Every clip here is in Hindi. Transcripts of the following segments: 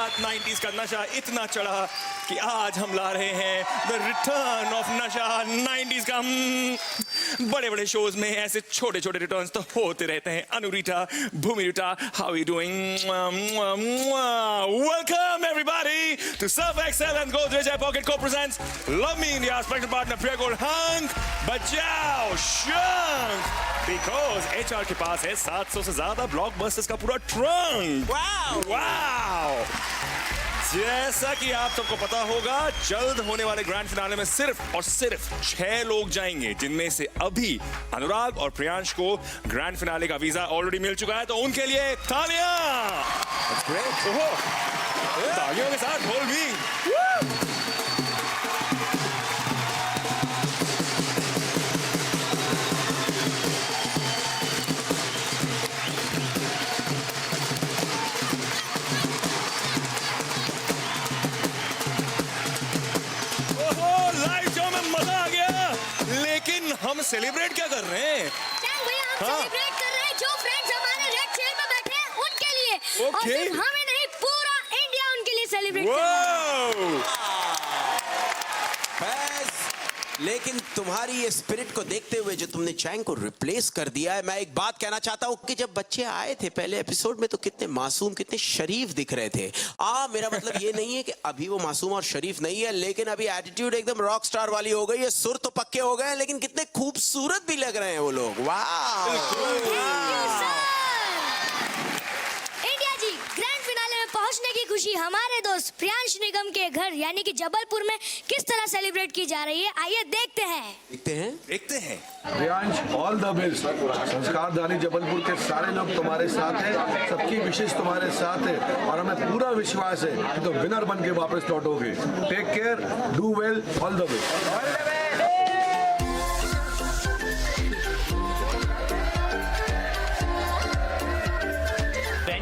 रात 90s का नशा इतना चढ़ा कि आज हम ला रहे हैं द रिटर्न ऑफ नशा 90s का। बड़े बड़े शोज में ऐसे छोटे छोटे रिटर्न्स तो होते रहते हैं। Anurita, Bhumirita, how you doing? Welcome everybody to surf excel and Godrej air pocket को presents love me India special partner Priya gold. हंक बजाओ शंख, बिकॉज HR के पास है 700 से ज्यादा ब्लॉकबस्टर्स का पूरा ट्रंक। वाओ! जैसा कि आप सबको पता होगा, जल्द होने वाले ग्रैंड फिनाले में सिर्फ और सिर्फ 6 लोग जाएंगे, जिनमें से अभी अनुराग और प्रियांश को ग्रैंड फिनाले का वीजा ऑलरेडी मिल चुका है। तो उनके लिए तालियां! तालियों के साथ ढोल भी। लेकिन हम सेलिब्रेट क्या कर रहे हैं? भैया हम सेलिब्रेट कर रहे हैं जो फ्रेंड्स हमारे रेड चेयर में बैठे हैं उनके लिए। और सिर्फ हमें नहीं, पूरा इंडिया उनके लिए सेलिब्रेट कर रहा है। लेकिन तुम्हारी ये स्पिरिट को देखते हुए जो तुमने चैंग को रिप्लेस कर दिया है, मैं एक बात कहना चाहता हूँ कि जब बच्चे आए थे पहले एपिसोड में तो कितने मासूम, कितने शरीफ दिख रहे थे। मेरा मतलब ये नहीं है कि अभी वो मासूम और शरीफ नहीं है, लेकिन अभी एटीट्यूड एकदम रॉक स्टार वाली हो गई है। सुर तो पक्के हो गए हैं, लेकिन कितने खूबसूरत भी लग रहे हैं वो लोग। वाह! इंडिया जी, ग्रैंड फिनाले में पहुंचने की खुशी हमारे दोस्त प्रियांश निगम के घर यानी कि जबलपुर में किस तरह सेलिब्रेट की जा रही है, आइए देखते हैं। Priyansh, all the best. संस्कारधानी जबलपुर के सारे लोग तुम्हारे साथ हैं, सबकी विशेष तुम्हारे साथ है और हमें पूरा विश्वास है कि तुम विनर बन के वापस लौटोगे। Take care, do well, all the best.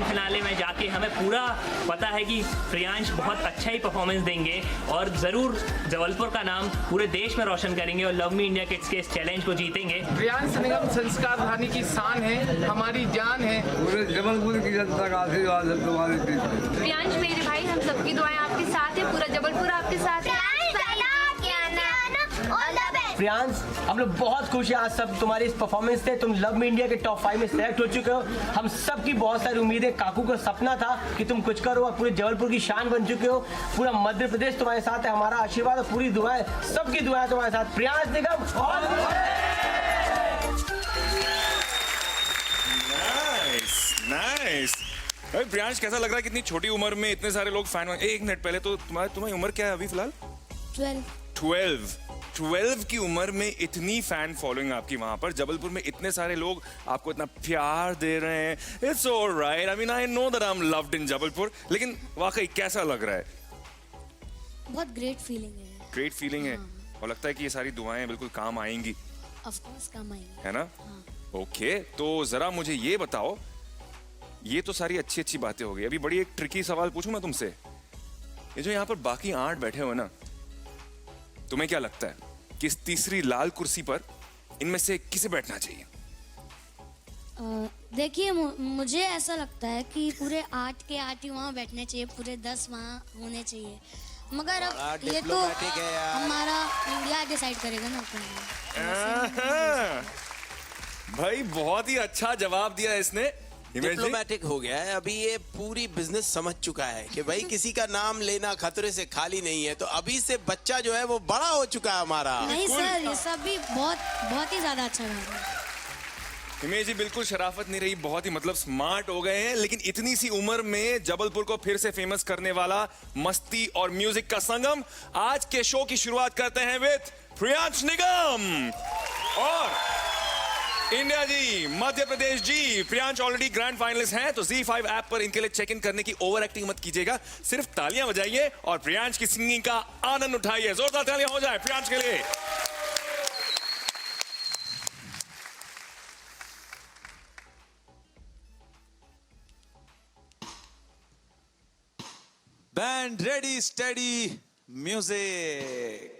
Finale में जाके हमें पूरा पता है कि प्रियांश बहुत अच्छा ही परफॉर्मेंस देंगे और जरूर जबलपुर का नाम पूरे देश में रोशन करेंगे और लव मी इंडिया किड्स के इस चैलेंज को जीतेंगे। प्रियांश निगम संस्कारधानी की शान है, हमारी जान है। पूरे जबलपुर की जनता का आशीर्वाद है तुम्हारे पीछे। प्रियांश मेरे भाई, हम सबकी दुआएं आपके साथ है, पूरा जबलपुर आपके साथ है। प्रियांश, हम लोग बहुत खुश हैं आज सब तुम्हारी इस परफॉर्मेंस से। तुम लव मी इंडिया के टॉप 5 में सेलेक्ट हो चुके हो। हम सब की बहुत सारी उम्मीदें, काकू का सपना था कि तुम कुछ करो और पूरे जबलपुर की शान बन चुके हो। पूरा मध्य प्रदेश तुम्हारे साथ है, हमारा आशीर्वाद और पूरी दुआएं, सबकी दुआएं तुम्हारे साथ। प्रियांश निगम नाइस। अरे प्रियांश, कैसा लग रहा है कितनी छोटी उम्र में इतने सारे लोग फैन? एक मिनट पहले तो तुम्हारी उम्र क्या है अभी फिलहाल? 12 की उम्र में इतनी फैन फॉलोइंग आपकी वहां पर जबलपुर में, इतने सारे लोग आपको इतना प्यार दे रहे हैं। It's alright, I mean I know that I am loved इन जबलपुर। लेकिन वाकई कैसा लग रहा है? बहुत ग्रेट फीलिंग है। ग्रेट फीलिंग है और लगता है कि ये सारी दुआएं बिल्कुल काम आएंगी। ऑफ कोर्स काम आएंगी, है ना? ओके, तो जरा मुझे ये बताओ, ये तो सारी अच्छी अच्छी बातें हो गई। अभी बड़ी एक ट्रिकी सवाल पूछूं मैं तुमसे। ये जो यहाँ पर बाकी 8 बैठे हो ना, तुम्हें क्या लगता है कि इस तीसरी लाल कुर्सी पर इनमें से किसे बैठना चाहिए? देखिए, मुझे ऐसा लगता है कि पूरे 8 के 8 ही वहाँ बैठने चाहिए, पूरे 10 वहाँ होने चाहिए। मगर अब ये तो हमारा इंडिया डिसाइड करेगा ना। भाई बहुत ही अच्छा जवाब दिया इसने। डिप्लोमेटिक हो गया है। अभी ये पूरी बिजनेस समझ चुका है कि भाई किसी का नाम लेना खतरे से खाली नहीं है। तो अभी से बच्चा जो है वो बड़ा हो चुका है हमारा। नहीं सर, ये सब भी बहुत ही ज्यादा अच्छा रहा। हिमेश जी, बिल्कुल शराफत नहीं रही, बहुत ही मतलब स्मार्ट हो गए हैं। लेकिन इतनी सी उम्र में जबलपुर को फिर से फेमस करने वाला मस्ती और म्यूजिक का संगम। आज के शो की शुरुआत करते हैं विद प्रियांश निगम और इंडिया जी, मध्य प्रदेश जी। प्रियांश ऑलरेडी ग्रैंड फाइनलिस्ट हैं, तो ZEE5 ऐप पर इनके लिए चेक इन करने की ओवर एक्टिंग मत कीजिएगा, सिर्फ तालियां बजाइए और प्रियांश की सिंगिंग का आनंद उठाइए। जोरदार तालियां हो जाए प्रियांश के लिए। Band ready, steady, music.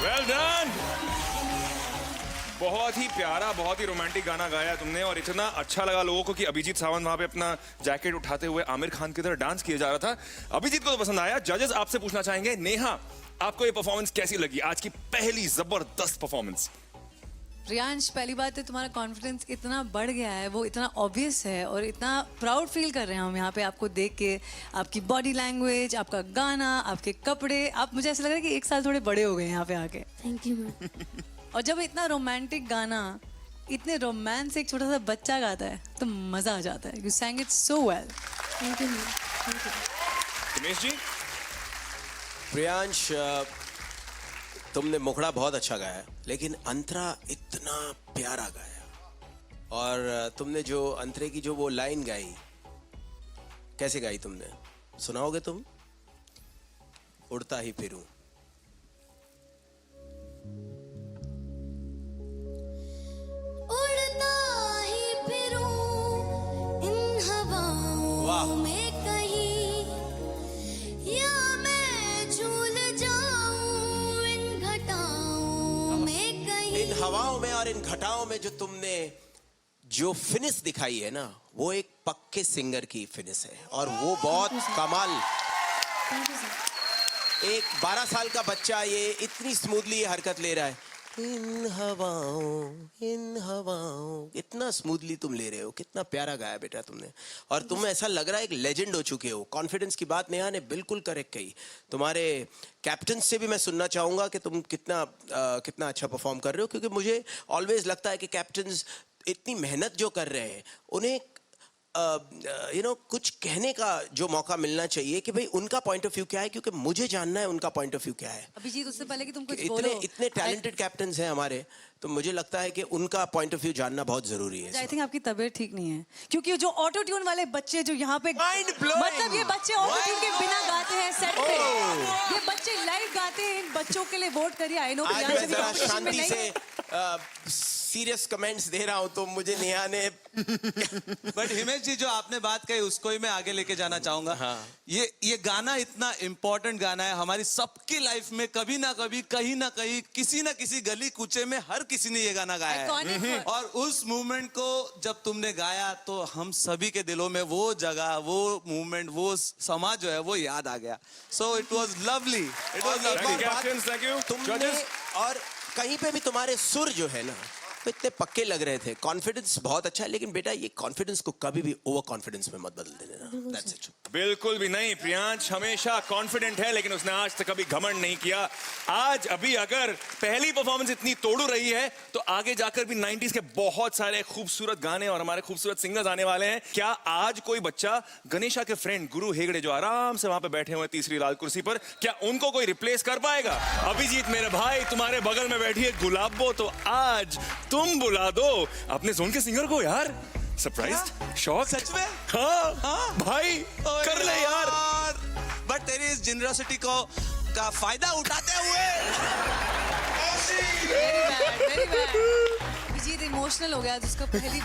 Well done. बहुत ही प्यारा, बहुत ही रोमांटिक गाना गाया तुमने और इतना अच्छा लगा लोगों को कि अभिजीत सावंत वहां पे अपना जैकेट उठाते हुए आमिर खान की तरह डांस किया जा रहा था। अभिजीत को तो पसंद आया। जजेस आपसे पूछना चाहेंगे, नेहा आपको ये परफॉर्मेंस कैसी लगी? आज की पहली जबरदस्त परफॉर्मेंस। प्रियांश, पहली बात है तुम्हारा कॉन्फिडेंस इतना बढ़ गया है, वो इतना ऑब्वियस है और इतना प्राउड फील कर रहे हैं हम यहाँ पे आपको देख के। आपकी बॉडी लैंग्वेज, आपका गाना, आपके कपड़े, आप मुझे ऐसा लग रहा है कि 1 साल थोड़े बड़े हो गए यहाँ पे आके। Thank you. और जब इतना रोमांटिक गाना, इतने रोमांस एक छोटा सा बच्चा गाता है तो मजा आ जाता है। You sang it so well. Thank you. Dinesh ji. Priyansh, तुमने मुखड़ा बहुत अच्छा गाया, लेकिन अंतरा इतना प्यारा गाया। और तुमने जो अंतरे की जो वो लाइन गाई, कैसे गाई तुमने? सुनाओगे तुम? उड़ता ही फिरूं। उड़ता ही फिरूं इन हवाओं में कहीं, या मैं झूल जाऊं इन घटाओं में कहीं। इन हवाओं में और इन घटाओं में जो तुमने जो फिनिश दिखाई है ना, वो एक पक्के सिंगर की फिनिश है और वो बहुत कमाल। एक 12 साल का बच्चा ये इतनी स्मूथली ये हरकत ले रहा है। इन हवाओं, इतना स्मूथली तुम ले रहे हो। कितना प्यारा गाया बेटा तुमने। और तुम ऐसा लग रहा है एक लेजेंड हो चुके हो। कॉन्फिडेंस की बात नेहा ने बिल्कुल करेक्ट कही। तुम्हारे कैप्टन से भी मैं सुनना चाहूंगा कि तुम कितना अच्छा परफॉर्म कर रहे हो, क्योंकि मुझे ऑलवेज लगता है कि कैप्टन्स इतनी मेहनत जो कर रहे हैं, उन्हें कुछ कहने का जो मौका मिलना चाहिए कि भाई उनका पॉइंट ऑफ व्यू क्या है, क्योंकि मुझे जानना है उनका पॉइंट ऑफ व्यू क्या है। अभिजीत, उससे पहले कि तुम कुछ इतने बोलो, इतने टैलेंटेड कैप्टन्स हैं हमारे, तो मुझे लगता है कि उनका पॉइंट ऑफ व्यू जानना बहुत जरूरी है। आई थिंक आपकी तबीयत ठीक नहीं है, क्योंकि जो ऑटो ट्यून वाले बच्चे जो यहाँ पे, Mind blowing! मतलब ये बच्चे ऑटो ट्यून के बिना गाते हैं सेट पे। ये बच्चे लाइव गाते हैं। इन बच्चों के लिए वोट करिए। आई नो आज मैं जरा शांति से सीरियस कमेंट्स दे रहा हूं, तो मुझे नेहा ने बट हिमेश जी, जो आपने बात कही उसको ही मैं आगे लेके जाना चाहूंगा। हाँ। ये गाना इतना इम्पोर्टेंट गाना है हमारी सबकी लाइफ में। कभी ना कभी, कहीं ना कहीं, किसी ना किसी गली कूचे में हर किसी ने ये गाना गाया है। और उस मूवमेंट को जब तुमने गाया तो हम सभी के दिलों में वो जगह, वो मूवमेंट, वो समाज जो है वो याद आ गया। So it was lovely. It was lovely. तुमने और कहीं पे भी तुम्हारे सुर जो है ना, तो इतने पक्के लग रहे थे। कॉन्फिडेंस बहुत अच्छा है, लेकिन बेटा ये कॉन्फिडेंस को कभी भी ओवर कॉन्फिडेंस में मत बदल देना। That's it. बिल्कुल भी नहीं। प्रियांश हमेशा कॉन्फिडेंट है, लेकिन उसने आज तक कभी घमंड नहीं किया। आज अभी अगर पहली परफॉर्मेंस इतनी तोड़ू रही है, तो आगे जाकर भी 90s के बहुत सारे खूबसूरत गाने और हमारे खूबसूरत सिंगर्स आने वाले हैं। क्या आज कोई बच्चा गणेशा के फ्रेंड गुरु हेगड़े जो आराम से वहां पे बैठे हुए तीसरी लाल कुर्सी पर, क्या उनको कोई रिप्लेस कर पाएगा? अभिजीत मेरे भाई, तुम्हारे बगल में बैठी है गुलाबो, तो आज तुम बुला दो अपने जोन के सिंगर को यार। Surprised, shock. सच में? हाँ भाई, कर ले यार। बट तेरी इस जेनरसिटी का फायदा उठाते हुए वेरी बैड। अभिजीत इमोशनल हो गया जिसको पहली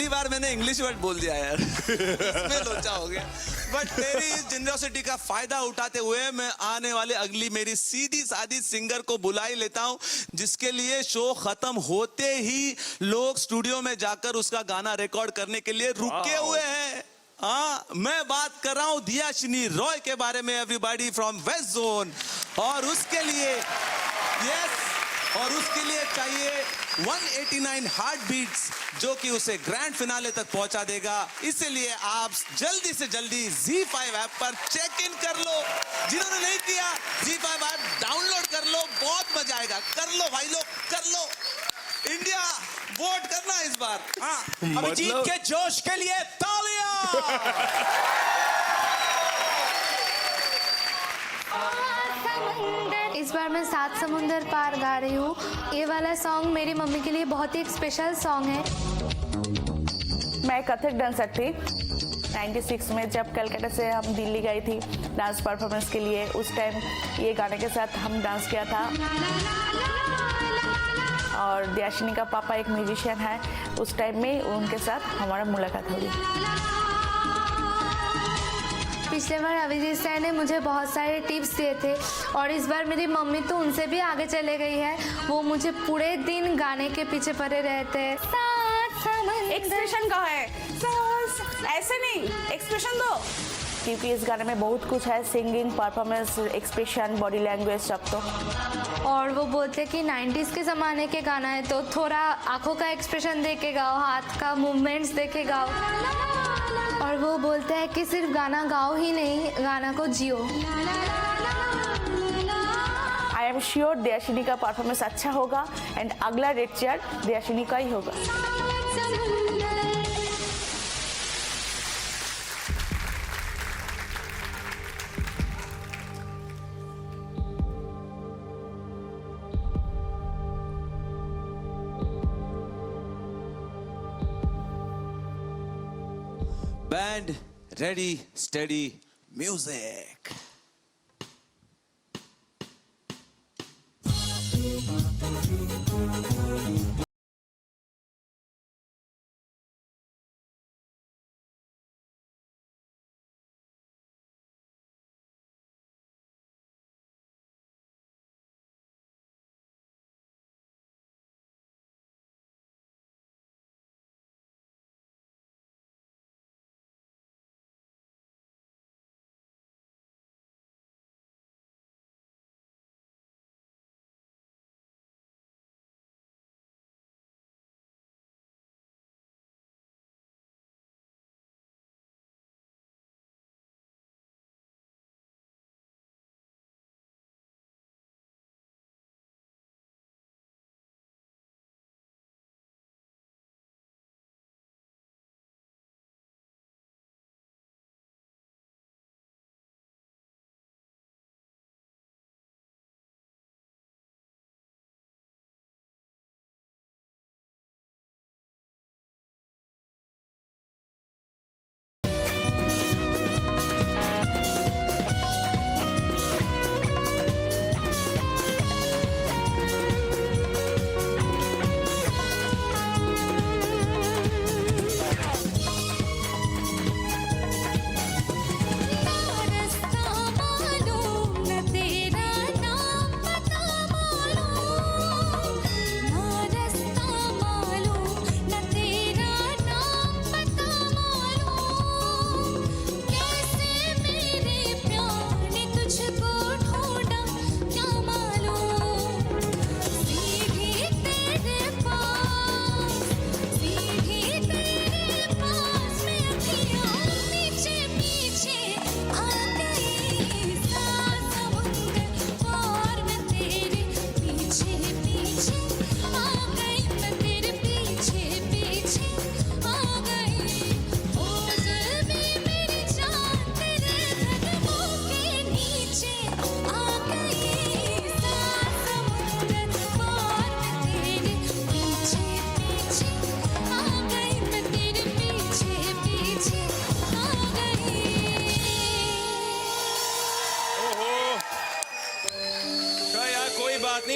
बार मैंने इंग्लिश वर्ड बोल दिया यार। इसमें लोचा हो गया। बट तेरी इस जेनरसिटी का फायदा उठाते हुए मैं आने वाले अगली मेरी सीधी सादी सिंगर को बुला ही लेता हूं, जिसके लिए शो खत्म होते ही लोग स्टूडियो में जाकर उसका गाना रिकॉर्ड करने के लिए रुके हुए हैं। हाँ, मैं बात कर रहा हूं दियाशिनी रॉय के बारे में, एवरीबॉडी फ्रॉम वेस्ट जोन। और उसके लिए उसके लिए चाहिए 189 हार्ट बीट्स, जो कि उसे ग्रैंड फिनाले तक पहुंचा देगा। इसलिए आप जल्दी से जल्दी ZEE5 ऐप पर चेक इन कर लो। जिन्होंने नहीं किया, ZEE5 ऐप डाउनलोड कर लो, बहुत मजा आएगा। कर लो भाई लोग, कर लो। इंडिया वोट करना इस बार। हाँ, अभिजीत के जोश के लिए तालियां। इस बार मैं 7 समुंदर पार गा रही हूँ। ये वाला सॉन्ग मेरी मम्मी के लिए बहुत ही एक स्पेशल सॉन्ग है। मैं कथक डांसर थी 96 में, जब कलकत्ता से हम दिल्ली गई थी डांस परफॉर्मेंस के लिए। उस टाइम ये गाने के साथ हम डांस किया था। और दियाशिनी का पापा एक म्यूजिशियन है, उस टाइम में उनके साथ हमारा मुलाकात हुई। पिछले बार अभिजीत सर ने मुझे बहुत सारे टिप्स दिए थे और इस बार मेरी मम्मी तो उनसे भी आगे चले गई है। वो मुझे पूरे दिन गाने के पीछे पड़े रहते हैं। एक्सप्रेशन कहाँ है? ऐसे नहीं, एक्सप्रेशन दो। क्योंकि इस गाने में बहुत कुछ है, singing, performance, expression, body language सब। तो और वो बोलते कि 90s के ज़माने के गाना है तो थोड़ा आंखों का एक्सप्रेशन दे के गाओ, हाथ का मूवमेंट्स दे के गाओ। और वो बोलते हैं कि सिर्फ गाना गाओ ही नहीं, गाना को जियो। आई एम श्योर दयाशिनी का परफॉर्मेंस अच्छा होगा एंड अगला रेड चेयर दयाशिनी का ही होगा। Band, ready, steady, music.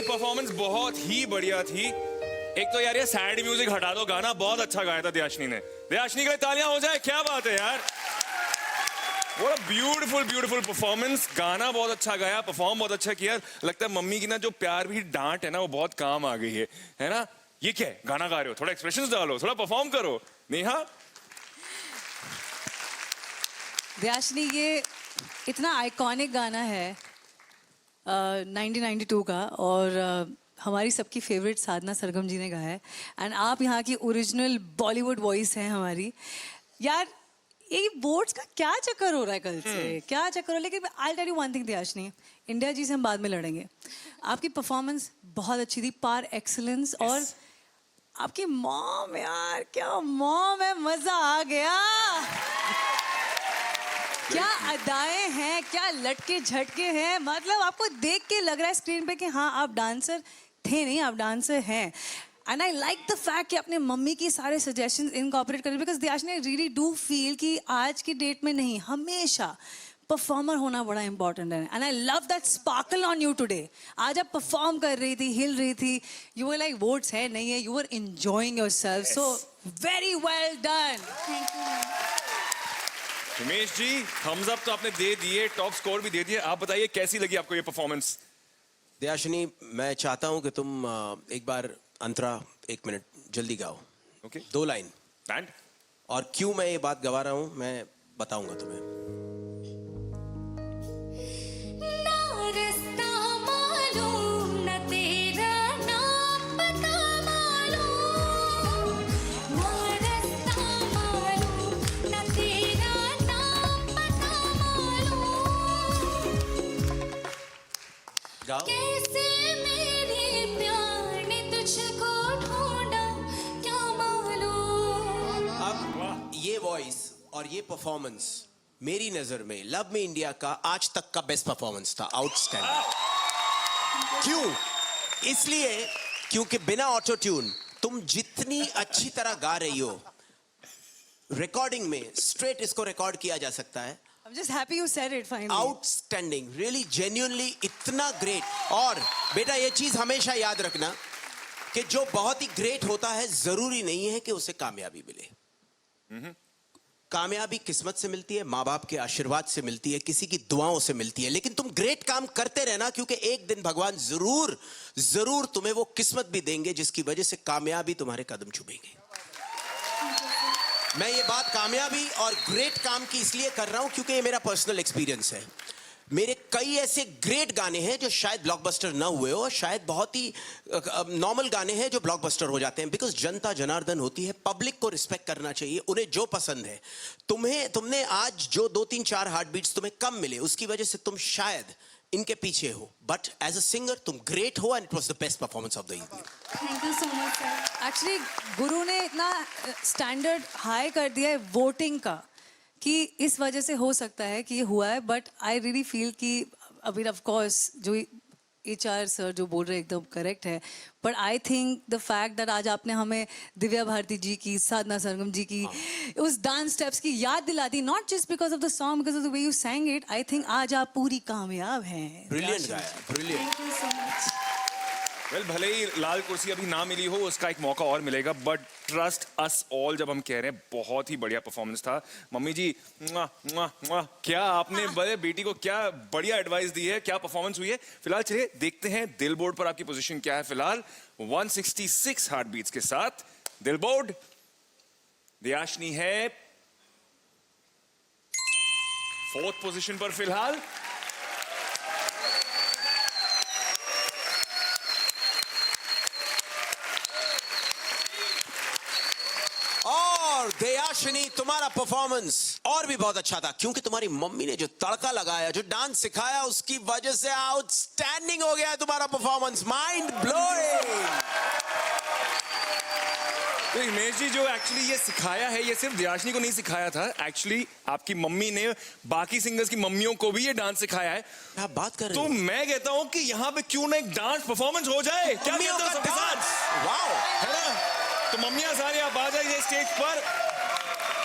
Performance बहुत ही बढ़िया थी। एक तो यार ये सैड म्यूजिक हटा दो, गाना बहुत अच्छा गाया था दयाशिनी ने। दयाशिनी के लिए तालियां हो जाए, क्या बात है यार। What a beautiful, beautiful performance। गाना बहुत अच्छा गाया, परफॉर्म बहुत अच्छा किया। लगता है मम्मी की ना जो प्यार भी डांट है ना वो बहुत काम आ गई है ना। ये क्या है, गाना गा रहे हो, थोड़ा एक्सप्रेशंस डालो, थोड़ा परफॉर्म करो। नेहा, दयाशिनी ये इतना आइकॉनिक गाना है 1992 का और हमारी सबकी फेवरेट साधना सरगम जी ने गाया है एंड आप यहाँ की ओरिजिनल बॉलीवुड वॉइस हैं हमारी। यार ये बोर्ड्स का क्या चक्कर हो रहा है कल से, क्या चक्कर हो रहा है। लेकिन I tell you one thing Dayashini, India ji से हम बाद में लड़ेंगे। आपकी परफॉर्मेंस बहुत अच्छी थी, पार एक्सीलेंस। और आपकी मॉम, यार क्या मॉम है, मजा आ गया। क्या अदाएं हैं, क्या लटके झटके हैं। मतलब आपको देख के लग रहा है स्क्रीन पे कि हाँ आप डांसर थे, नहीं आप डांसर हैं। And I like the fact कि अपने मम्मी की सारे सजेशंस इनकॉर्पोरेट करें, because Dayashini I really do feel कि आज की डेट में नहीं, हमेशा परफॉर्मर होना बड़ा इंपॉर्टेंट है। And I love that sparkle on you today. आज आप परफॉर्म कर रही थी, हिल रही थी, यू वर लाइक वोट्स है नहीं है, you were enjoying yourself. So very well done. Thank you. Himesh ji, thumbs up तो आपने दे दिए, टॉप स्कोर भी दे दिए, आप बताइए कैसी लगी आपको ये परफॉर्मेंस? दयाशिनी, मैं चाहता हूं कि तुम एक बार अंतरा 1 मिनट जल्दी गाओ। Okay, 2 line. बैंड। और क्यों मैं ये बात गवा रहा हूं मैं बताऊंगा तुम्हें। ना रास्ता मालूम न तेरा नाम पता मालूम, ना रास्ता मालूम न तेरा नाम पता मालूम, गाओ। कैसे मेरे प्यार ने तुझको ढूंढा क्या मालूम। अब ये वॉइस और ये परफॉर्मेंस मेरी नजर में लव मी इंडिया का आज तक का बेस्ट परफॉर्मेंस था। आउटस्टैंडिंग। क्यों? इसलिए क्योंकि बिना ऑटो ट्यून तुम जितनी अच्छी तरह गा रही हो, रिकॉर्डिंग में स्ट्रेट इसको रिकॉर्ड किया जा सकता है। I'm just happy you said it finally. Outstanding, really genuinely इतना ग्रेट। और बेटा ये चीज हमेशा याद रखना कि जो बहुत ही ग्रेट होता है जरूरी नहीं है कि उसे कामयाबी मिले। कामयाबी किस्मत से मिलती है, माँ बाप के आशीर्वाद से मिलती है, किसी की दुआओं से मिलती है, लेकिन तुम ग्रेट काम करते रहना, क्योंकि एक दिन भगवान जरूर जरूर तुम्हें वो किस्मत भी देंगे जिसकी वजह से कामयाबी तुम्हारे कदम चूमेंगे। मैं ये बात कामयाबी और ग्रेट काम की इसलिए कर रहा हूं क्योंकि ये मेरा पर्सनल एक्सपीरियंस है। मेरे कई ऐसे ग्रेट गाने हैं जो शायद ब्लॉकबस्टर ना हुए हो, शायद बहुत ही नॉर्मल गाने हैं जो ब्लॉकबस्टर हो जाते हैं, बिकॉज जनता जनार्दन होती है, पब्लिक को रिस्पेक्ट करना चाहिए, उन्हें जो पसंद है। तुमने आज जो 2-3-4 हार्ट बीट्स तुम्हें कम मिले उसकी वजह से तुम शायद इनके पीछे हो, बट एज अ सिंगर तुम ग्रेट हो and it was the best performance of the evening. Thank you so much sir. Actually गुरु ने इतना स्टैंडर्ड हाई कर दिया है वोटिंग का कि इस वजह से हो सकता है कि ये हुआ है, बट आई रियली फील कि अभी ऑफ कोर्स जो HR सर जो बोल रहे हैं एकदम करेक्ट है, but I think the fact that आज आपने हमें दिव्या भारती जी की, साधना सरगम जी की उस डांस स्टेप्स की याद दिला दी, not just because of the song, because of the way you sang it. I think आज आप पूरी कामयाब हैं। ब्रिलियंट गाया, brilliant. Thank you so much. Well, भले ही लाल कुर्सी अभी ना मिली हो, उसका एक मौका और मिलेगा, बट ट्रस्ट अस ऑल जब हम कह रहे हैं बहुत ही बढ़िया परफॉर्मेंस था। मम्मी जी, क्या आपने बड़े बेटी को क्या बढ़िया एडवाइस दी है, क्या परफॉर्मेंस हुई है। फिलहाल चलिए देखते हैं दिल बोर्ड पर आपकी पोजीशन क्या है। फिलहाल 166 हार्ट बीट्स के साथ दिल बोर्ड दयाशिनी है 4th पोजीशन पर फिलहाल। और दयाशिनी, तुम्हारा परफॉर्मेंस और भी बहुत अच्छा था, क्योंकि तुम्हारी मम्मी ने जो तड़का लगाया, जो डांस सिखाया, उसकी वजह से आउटस्टैंडिंग हो गया है तुम्हारा परफॉर्मेंस, माइंड ब्लोइंग। तो हिमेश जी, जो एक्चुअली ये सिखाया है, ये सिर्फ दयाशिनी को नहीं सिखाया था, एक्चुअली आपकी मम्मी ने बाकी सिंगर्स की मम्मियों को भी ये डांस सिखाया है। क्या बात कर रहे तो हो? मैं कहता हूं कि यहाँ पे क्यों ना एक डांस परफॉर्मेंस हो जाए, क्या मम्मियों कहते हो का सबके साथ? डांस, वाओ, है ना? तो मम्मियां सारी आप आ जाइए स्टेज पर,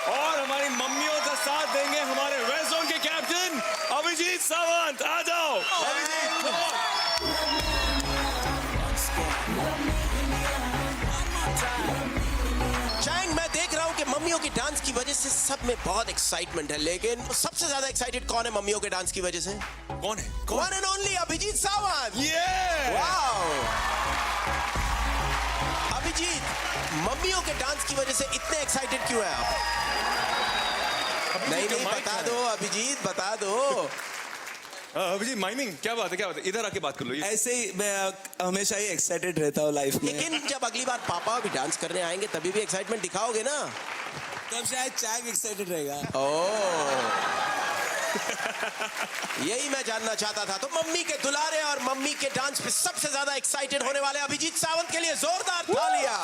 और हमारी मम्मियों का साथ देंगे हमारे रेड जोन के कैप्टन अभिजीत सावंत। आ जाओ अभिजीत। चैंग, मैं देख रहा हूं कि मम्मियों की डांस की वजह से सब में बहुत एक्साइटमेंट है, लेकिन सबसे ज्यादा एक्साइटेड कौन है मम्मियों के डांस की वजह से? कौन है? One and only Abhijeet Sawant. Wow. Abhijeet, मम्मियों के डांस की वजह से इतने एक्साइटेड क्यों है आप? नहीं, बता दो अभिजीत, बता दो। अभिजीत, माइमिंग, क्या बात है, क्या बात है? इधर आके बात कर लो। ऐसे ही मैं हमेशा ही एक्साइटेड रहता हूँ लाइफ में। लेकिन जब अगली बार पापा भी डांस करने आएंगे तभी भी एक्साइटमेंट दिखाओगे ना? तब शायद चैंग एक्साइटेड रहेगा। यही मैं जानना चाहता था। तो मम्मी के दुलारे और मम्मी के डांस पे सबसे ज्यादा एक्साइटेड होने वाले अभिजीत सावंत के लिए जोरदार तालियां।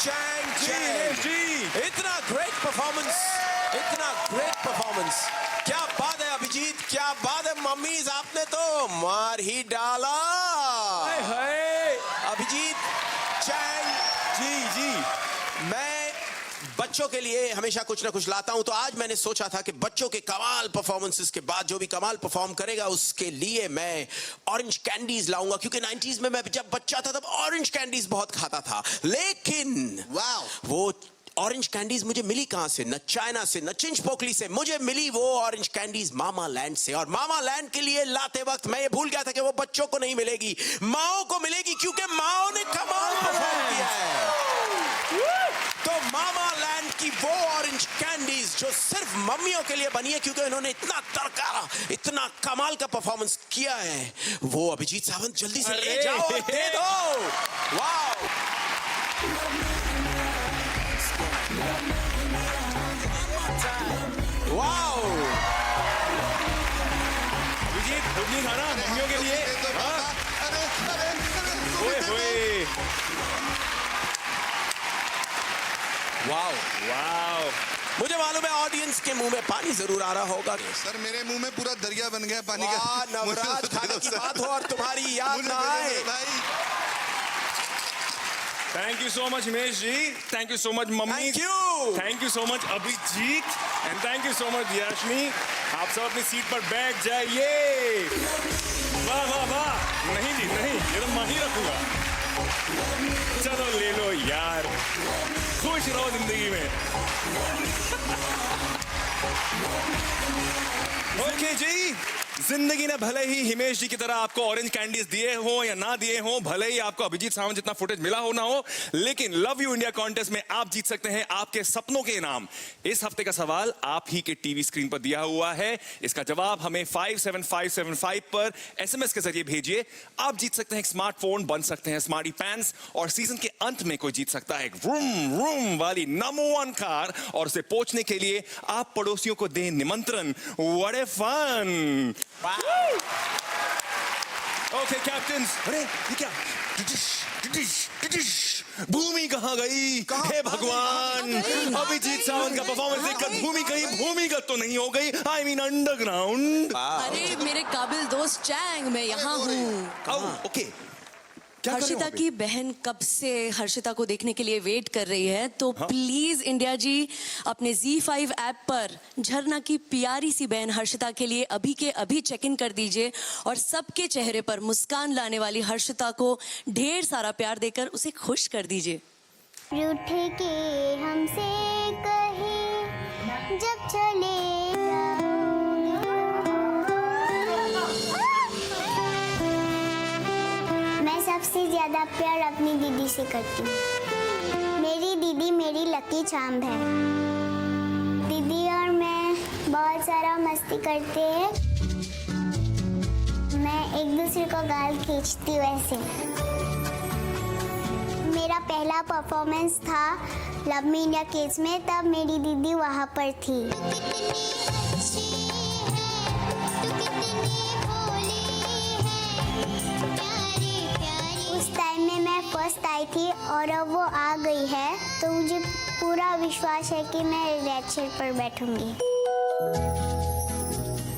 चैंग हिमेश जी। इतना ग्रेट परफॉर्मेंस, इतना ग्रेट परफॉर्मेंस। क्या बात है अभिजीत, क्या बात है मम्मीज, आपने तो मार ही डाला। अभिजीत चैंग जी, मैं बच्चों के लिए हमेशा कुछ ना कुछ लाता हूं, तो आज मैंने सोचा था कि बच्चों के कमाल परफॉर्मेंसेस के बाद जो भी कमाल परफॉर्म करेगा उसके लिए मैं ऑरेंज कैंडीज लाऊंगा, क्योंकि 90s में मैं जब बच्चा था तब ऑरेंज कैंडीज बहुत खाता था। लेकिन वो ऑरेंज कैंडीज मुझे मिली कहां से? न चाइना से, न चिंचपोकली से, मुझे मिली वो ऑरेंज कैंडीज मामा लैंड से। और मामा लैंड के लिए लाते वक्त मैं ये भूल गया था कि वो बच्चों को नहीं मिलेगी, माओ को मिलेगी, क्योंकि माओ ने कमाल परफॉर्म किया है। तो मामा लैंड की वो ऑरेंज कैंडीज जो सिर्फ मम्मियों के लिए बनी है, क्योंकि उन्होंने इतना तड़का, इतना कमाल का परफॉर्मेंस किया है, वो अभिजीत सावंत जल्दी से ले जाओ और दे दो। वाओ, वाओ, अभिजीत खुद नहीं खाना, मम्मियों के लिए। वाओ, वाओ, मुझे मालूम है ऑडियंस के मुंह में पानी जरूर आ रहा होगा। सर मेरे मुंह में पूरा दरिया बन गया पानी का। वाह, नवराज खाने की बात हो और तुम्हारी याद ना आए। Thank you so much Himesh ji, thank you so much mummy, thank you so much Abhijeet, and thank you so much Yashmi. आप सब अपनी सीट पर बैठ जाइए। वाह वाह वाह, नहीं जी नहीं, ये तो मैं ही रखूंगा। चलो ले लो यार, खुश रहो जिंदगी में। ओके जी, जिंदगी ने भले ही हिमेश जी की तरह आपको ऑरेंज कैंडीज दिए हो या ना दिए हो, भले ही आपको अभिजीत सावंत जितना फुटेज मिला हो ना हो, लेकिन लव यू इंडिया कॉन्टेस्ट में आप जीत सकते हैं आपके सपनों के इनाम। इस हफ्ते का सवाल आप ही के टीवी स्क्रीन पर दिया हुआ है, इसका जवाब हमें 57575 पर एसएमएस के जरिए भेजिए। आप जीत सकते हैं एक स्मार्टफोन, बन सकते हैं स्मार्टी पैंट्स, और सीजन के अंत में कोई जीत सकता है एक रूम रूम वाली नंबर 1 कार, और उसे पहुंचने के लिए आप पड़ोसियों को दें निमंत्रण। What a fun! Okay captains, अरे ये क्या? भूमि कहाँ गई? हे भगवान, अभिजीत सावंत का परफॉर्मेंस देखकर भूमि कहीं भूमिगत तो नहीं हो गई? I mean underground. अरे मेरे काबिल दोस्त चैंग, मैं यहाँ हूँ। ओके, हर्षिता की बहन कब से हर्षिता को देखने के लिए वेट कर रही है, तो प्लीज इंडिया जी अपने Z5 ऐप पर झरना की प्यारी सी बहन हर्षिता के लिए अभी के अभी चेक इन कर दीजिए, और सबके चेहरे पर मुस्कान लाने वाली हर्षिता को ढेर सारा प्यार देकर उसे खुश कर दीजिए। रूठ के हमसे कहे जब चले सबसे ज्यादा प्यार अपनी दीदी से करती हूँ। मेरी दीदी मेरी लकी चार्म है। दीदी और मैं बहुत सारा मस्ती करते हैं। मैं एक दूसरे को गाल खींचती हूँ ऐसे। मेरा पहला परफॉर्मेंस था लव मी इंडिया किड्स में, तब मेरी दीदी वहाँ पर थी। उस टाइम में मैं फर्स्ट आई थी और अब वो आ गई है, तो मुझे पूरा विश्वास है कि मैं रेड चेयर पर बैठूंगी।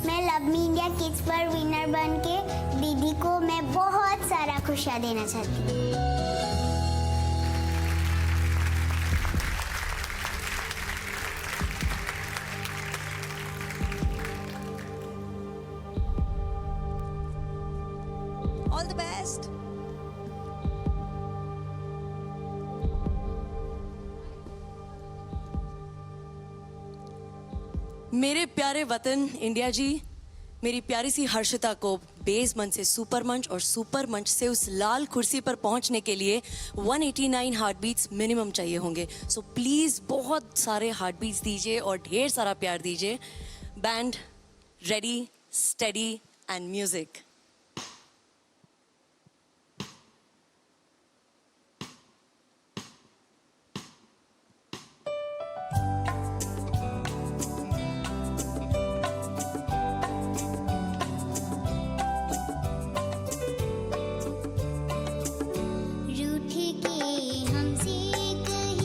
मैं लव मी इंडिया किड्स पर विनर बन के दीदी को मैं बहुत सारा खुशियाँ देना चाहती हूँ। All the best. मेरे प्यारे वतन इंडिया जी, मेरी प्यारी सी हर्षिता को बेस मंच से सुपर मंच और सुपर मंच से उस लाल कुर्सी पर पहुंचने के लिए 189 हार्ट बीट्स मिनिमम चाहिए होंगे। सो प्लीज़ बहुत सारे हार्ट बीट्स दीजिए और ढेर सारा प्यार दीजिए। Band ready, steady and music. रूठ के हमसे कहे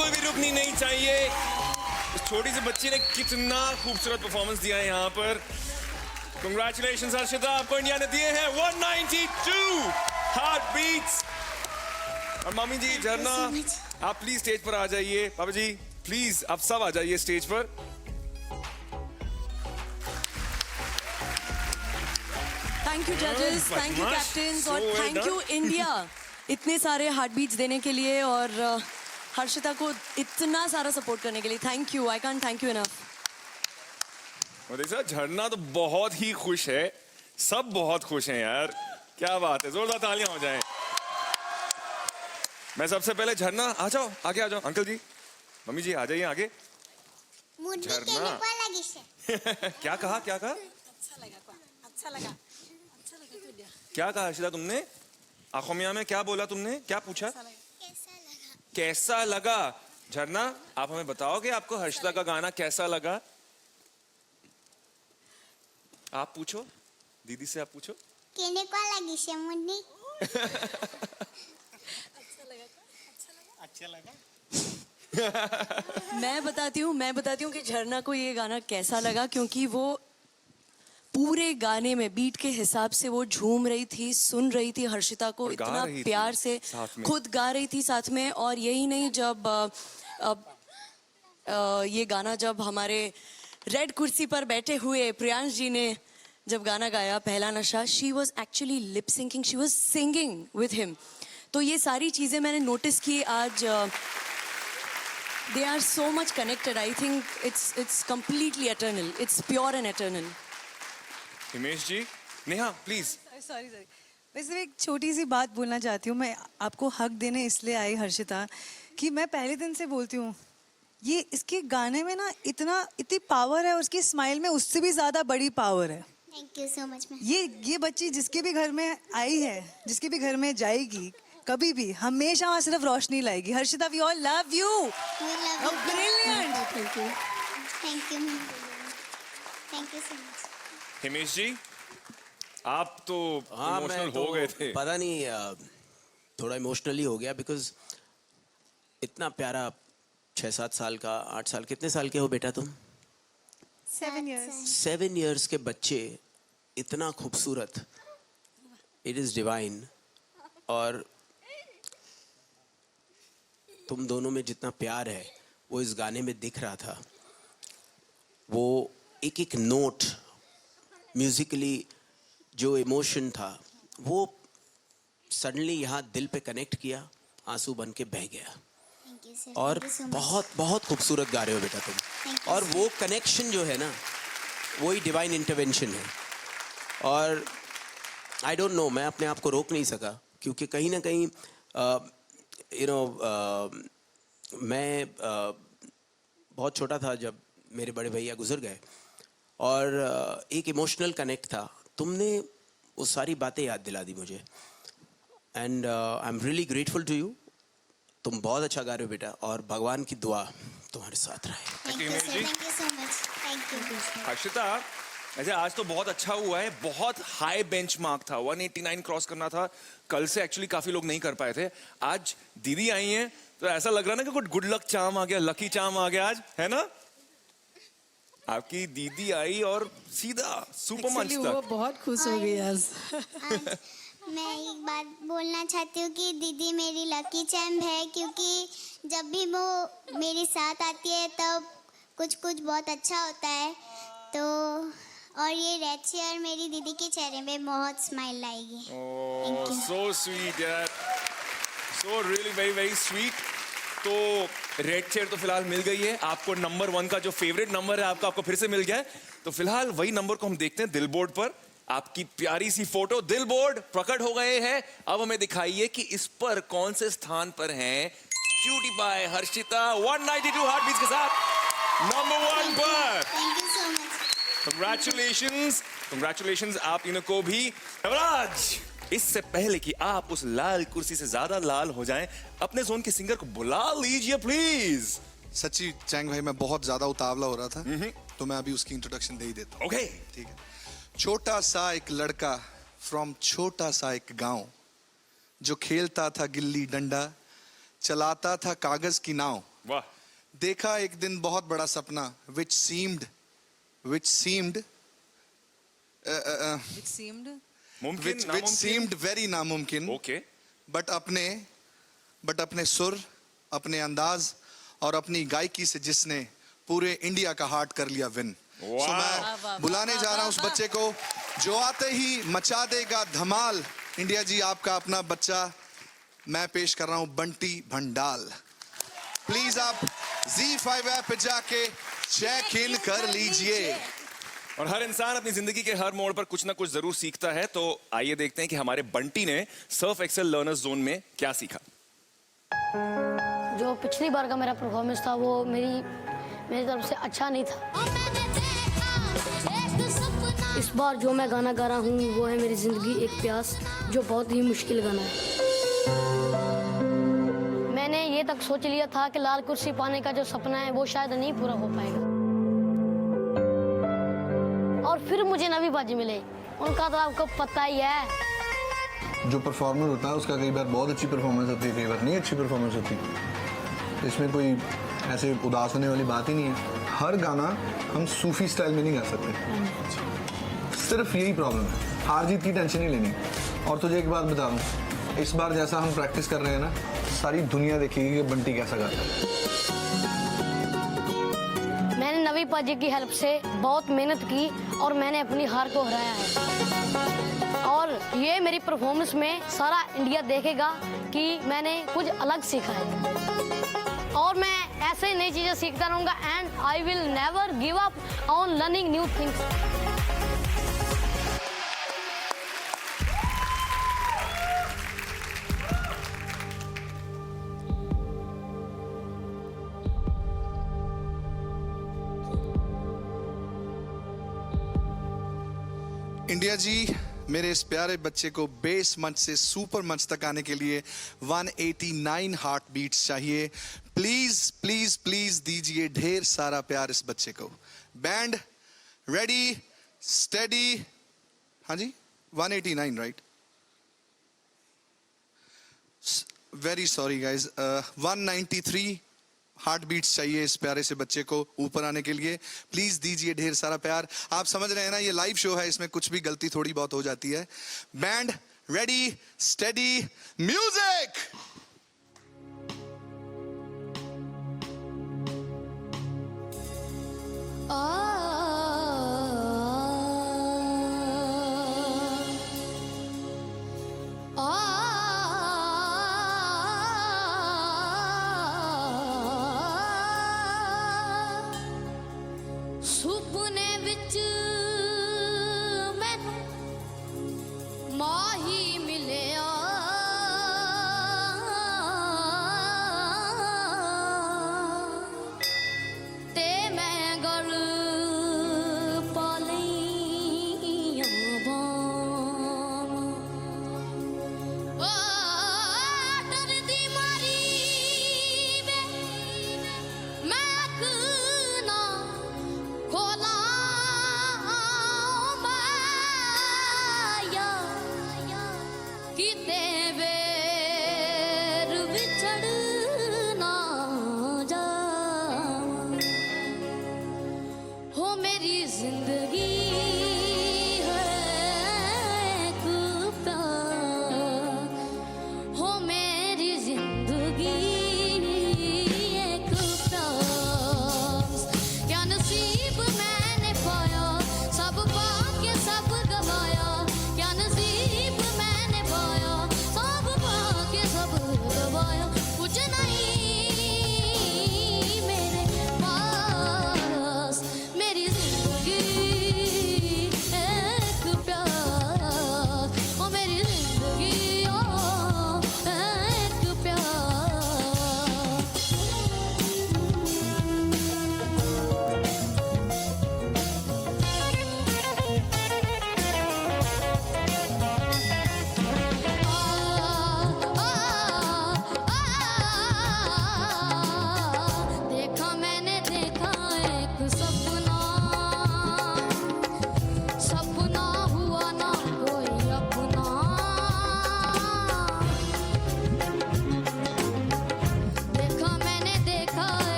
बिल्कुल भी रुकनी नहीं चाहिए। इस छोटी सी बच्ची ने कितना खूबसूरत परफॉर्मेंस दिया है यहाँ पर। Congratulations हर्षिता, आपको इंडिया ने दिए हैं 192 हार्ट बीट्स। और मम्मी जी, झरना, आप प्लीज स्टेज पर आ जाइए। पापा जी प्लीज आप सब आ जाइए स्टेज पर। थैंक यू जजेस, थैंक यू कैप्टन और थैंक यू इंडिया इतने सारे हार्ट बीट्स देने के लिए और हर्षिता को इतना सारा सपोर्ट करने के लिए। Thank you, I can't thank you enough. और देखा, झरना तो बहुत ही खुश है, सब बहुत खुश हैं यार, क्या बात है, जोरदार तालियां हो जाएं। मैं सबसे पहले झरना, आ जाओ, आगे आ जाओ। अंकल जी, मम्मी जी आ जाइए आगे। झरना क्या कहा, क्या कहा? क्या कहा हर्षिता तुमने? आंखों में क्या बोला तुमने, क्या पूछा? कैसा लगा? झरना, आप हमें बताओगे आपको हर्षिता का गाना कैसा लगा? आप पूछो, दीदी से आप पूछो। अच्छा लगा। मैं बताती हूँ कि झरना को ये गाना कैसा लगा, क्योंकि वो पूरे गाने में बीट के हिसाब से वो झूम रही थी, सुन रही थी हर्षिता को इतना प्यार से, खुद गा रही थी साथ में। और यही नहीं, जब ये गाना जब हमारे रेड कुर्सी पर बैठे हुए प्रियांश जी ने जब गाना गाया पहला नशा, she was actually lip syncing, she was singing with him. तो ये सारी चीज़ें मैंने नोटिस की आज। They are so much connected. I think it's completely eternal, it's pure and eternal. Himesh ji, Neha please. Sorry वैसे एक छोटी सी बात बोलना चाहती हूँ। मैं आपको हक देने इसलिए आई हर्षिता कि मैं पहले दिन से बोलती हूँ ये इसके गाने में ना इतनी पावर है, और उसकी स्माइल में उससे भी ज़्यादा बड़ी पावर है। Thank you so much. ये बच्ची जिसके भी घर में आई है, जिसके भी घर में जाएगी, कभी भी हमेशा वहाँ सिर्फ रोशनी लाएगी। Harshita, we all love you, brilliant. Thank you, thank you so much. Himesh ji, आप तो इमोशनल हो गए थे। पता नहीं, थोड़ा इमोशनली हो गया, बिकॉज इतना प्यारा 6-7 साल का, 8 साल, कितने साल के हो बेटा तुम? 7 years। 7 years के बच्चे इतना खूबसूरत, इट इज डिवाइन। और तुम दोनों में जितना प्यार है वो इस गाने में दिख रहा था। वो एक एक नोट म्यूजिकली जो इमोशन था वो सडनली यहाँ दिल पे कनेक्ट किया, आंसू बन के बह गया। और बहुत बहुत खूबसूरत गा रहे हो बेटा तुम। और वो कनेक्शन जो है ना, वही डिवाइन इंटरवेंशन है। और आई डोंट नो, मैं अपने आप को रोक नहीं सका, क्योंकि कहीं ना कहीं मैं बहुत छोटा था जब मेरे बड़े भैया गुजर गए, और एक इमोशनल कनेक्ट था। तुमने वो सारी बातें याद दिला दी मुझे, and I am really grateful to you. तुम बहुत अच्छा गा रहे हो बेटा, और भगवान की दुआ तुम्हारे साथ रहे। Thank you so much. Thank you Harshita, ऐसे आज तो बहुत अच्छा हुआ है, बहुत हाई बेंचमार्क था, 189 क्रॉस करना था। कल से एक्चुअली काफी लोग नहीं कर पाए थे। आज दीदी आई हैं तो ऐसा लग रहा ना कि कुछ गुड लक चार्म आ गया, लकी चार्म आ गया आज, है ना? आपकी दीदी आई और सीधा सुपर मंच तक। वो बहुत खुश हो गई आज। मैं एक बात बोलना चाहती हूँ कि दीदी मेरी लकी चैम्प है, क्योंकि जब भी वो मेरे साथ आती है तब कुछ कुछ बहुत अच्छा होता है। तो और ये रेड चेयर मेरी दीदी के चेहरे पे बहुत स्माइल लाएगी। सो स्वीट यार, so really very very sweet. तो रेड चेयर तो फिलहाल मिल गई है आपको। नंबर 1 का जो फेवरेट नंबर है आपको फिर से मिल गया है। तो फिलहाल वही नंबर को हम देखते हैं दिल बोर्ड पर। आपकी प्यारी सी फोटो दिल बोर्ड प्रकट हो गए हैं। अब हमें दिखाइए कि इस पर कौन से स्थान पर हैं cutie pie Harshita 192 heart beats के साथ नंबर 1 पर। Thank you so much. Congratulations आप इन को भी। नवराज, इससे पहले कि आप उस लाल कुर्सी से ज्यादा लाल हो जाएं, अपने जोन के सिंगर को बुला लीजिए प्लीज। सच्ची चैंग भाई, मैं बहुत ज्यादा उतावला हो रहा था, तो मैं अभी उसकी इंट्रोडक्शन दे ही देता हूँ। ओके, ठीक है। छोटा सा एक लड़का फ्रॉम छोटा सा एक गांव, जो खेलता था गिल्ली डंडा, चलाता था कागज की नाव, वाह। देखा एक दिन बहुत बड़ा सपना which seemed It seemed मुमकिन which नामुमकिन? seemed very नामुमकिन ओके। बट अपने सुर, अपने अंदाज और अपनी गायकी से जिसने पूरे इंडिया का हार्ट कर लिया विन। वाह। So मैं बुलाने जा रहा हूं उस बच्चे को जो आते ही मचा देगा धमाल। इंडिया जी, आपका अपना बच्चा मैं पेश कर रहा हूं बंटी भंडाल। प्लीज आप Z5 ऐप पे जाके चेक इन कर लीजिए। और हर इंसान अपनी जिंदगी के हर मोड़ पर कुछ ना कुछ जरूर सीखता है, तो आइए देखते हैं कि हमारे बंटी ने सर्फ एक्सेल लर्नर्स जोन में क्या सीखा। जो पिछली बार का मेरा परफॉर्मेंस था वो मेरी तरफ से अच्छा नहीं था। इस बार जो मैं गाना गा रहा हूँ वो है मेरी जिंदगी एक प्यास, जो बहुत ही मुश्किल गाना है। मैंने ये तक सोच लिया था कि लाल कुर्सी पाने का जो सपना है वो शायद नहीं पूरा हो पाएगा, और फिर मुझे नवी बाजी मिले। उनका तो आपको पता ही है। जो परफॉर्मर होता है उसका कई बार बहुत अच्छी परफॉर्मेंस होती है, कई बार नहीं अच्छी परफॉर्मेंस होती। इसमें कोई ऐसे उदास होने वाली बात ही नहीं है। हर गाना हम सूफी स्टाइल में नहीं गा सकते, सिर्फ यही प्रॉब्लम है। हार जीत की टेंशन नहीं लेनी। और तुझे एक बात बता दूं, इस बार जैसा हम प्रैक्टिस कर रहे हैं ना, सारी दुनिया देखेगी कि बंटी कैसा गाता है। मैंने नवी पाजी की हेल्प से बहुत मेहनत की और मैंने अपनी हार को हराया है, और ये मेरी परफॉर्मेंस में सारा इंडिया देखेगा कि मैंने कुछ अलग सीखा है, और मैं ऐसे ही नई चीजें सीखता रहूंगा। And I will never give up on learning new things. India ji, मेरे इस प्यारे बच्चे को बेस मंच से सुपर मंच तक आने के लिए 189 हार्ट बीट्स चाहिए। प्लीज प्लीज प्लीज दीजिए ढेर सारा प्यार इस बच्चे को। Band ready steady. हाँ जी, 189 right. Very sorry guys, 193 heart beats चाहिए इस प्यारे से बच्चे को ऊपर आने के लिए। प्लीज दीजिए ढेर सारा प्यार। आप समझ रहे हैं ना, ये लाइव शो है, इसमें कुछ भी गलती थोड़ी बहुत हो जाती है। Band ready steady music. सुपने विच मैनू माही मिलिया,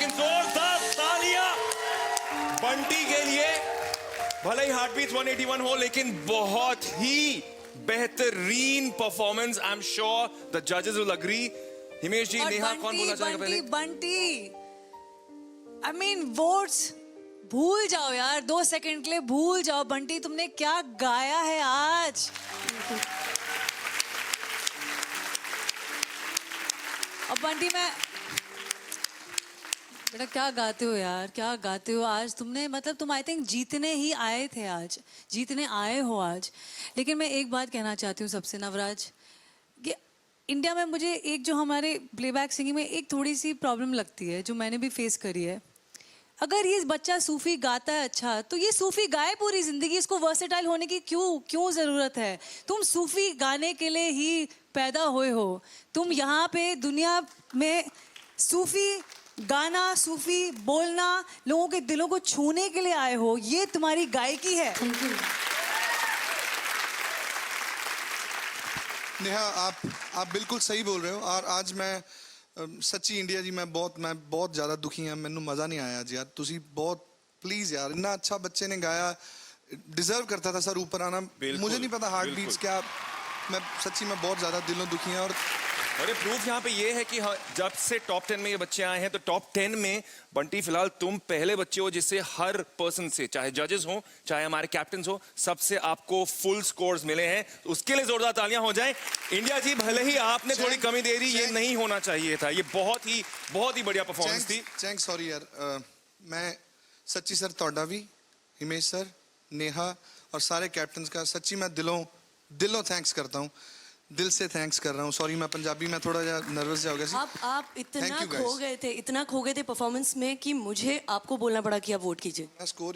लेकिन जोरदार तालियां बंटी के लिए। भले ही हार्टबीट 181 हो, लेकिन बहुत ही बेहतरीन performance. I am sure the जजेस विल एग्री। हिमेश जी, और नेहा, कौन बोलना चाहेगा पहले? बंटी आई मीन वोट्स भूल जाओ यार, 2 सेकंड के लिए भूल जाओ। बंटी, तुमने क्या गाया है आज। और बंटी, मैं बेटा क्या गाते हो यार, क्या गाते हो आज तुमने। मतलब तुम आई थिंक जीतने ही आए थे आज, जीतने आए हो आज। लेकिन मैं एक बात कहना चाहती हूँ सबसे, नवराज, कि इंडिया में मुझे एक जो हमारे प्लेबैक सिंगिंग में एक थोड़ी सी प्रॉब्लम लगती है, जो मैंने भी फेस करी है। अगर ये बच्चा सूफी गाता है अच्छा, तो ये सूफी गाए पूरी जिंदगी, इसको वर्सेटाइल होने की क्यों ज़रूरत है। तुम सूफी गाने के लिए ही पैदा हुए हो। तुम यहाँ पे दुनिया में सूफी गाना, सूफी बोलना, लोगों के दिलों को छूने के लिए आए हो। ये तुम्हारी गायकी है। नेहा, आप बिल्कुल सही बोल रहे हो। और आज मैं सच्ची इंडिया जी, मैं बहुत ज़्यादा दुखी हाँ। मैंने मज़ा नहीं आया आज यार। तुसी बहुत प्लीज़ यार, इतना अच्छा बच्चे ने गाया, डिजर्व करता था सर ऊपर आना। मुझे नहीं पता हार्ट बीट्स क्या। मैं सच्ची में बहुत ज़्यादा दिलों दुखी हैं। और अरे प्रूफ यहाँ पे ये है कि जब से टॉप 10 में ये बच्चे आए हैं, तो टॉप 10 में बंटी फिलहाल तुम पहले बच्चे हो जिससे हर पर्सन से, चाहे जजेस हो चाहे हमारे कैप्टन हो, सबसे आपको फुल स्कोर्स मिले हैं। उसके लिए जोरदार तालियां हो जाएं। इंडिया जी, भले ही आपने थोड़ी कमी दे दी, ये नहीं होना चाहिए था। ये बहुत ही बढ़िया परफॉर्मेंस थी। थैंक्स, सॉरी यार। मैं सच्ची सर तोड़ा भी, हिमेश सर, नेहा और सारे कैप्टन का सच्ची मैं दिलों थैंक्स करता हूँ। दिल से थैंक्स कर रहा हूँ। सॉरी, मैं पंजाबी में थोड़ा नर्वस जा हो गया। आप इतना खो गए थे परफॉर्मेंस में कि मुझे आपको बोलना पड़ा कि आप वोट कीजिए।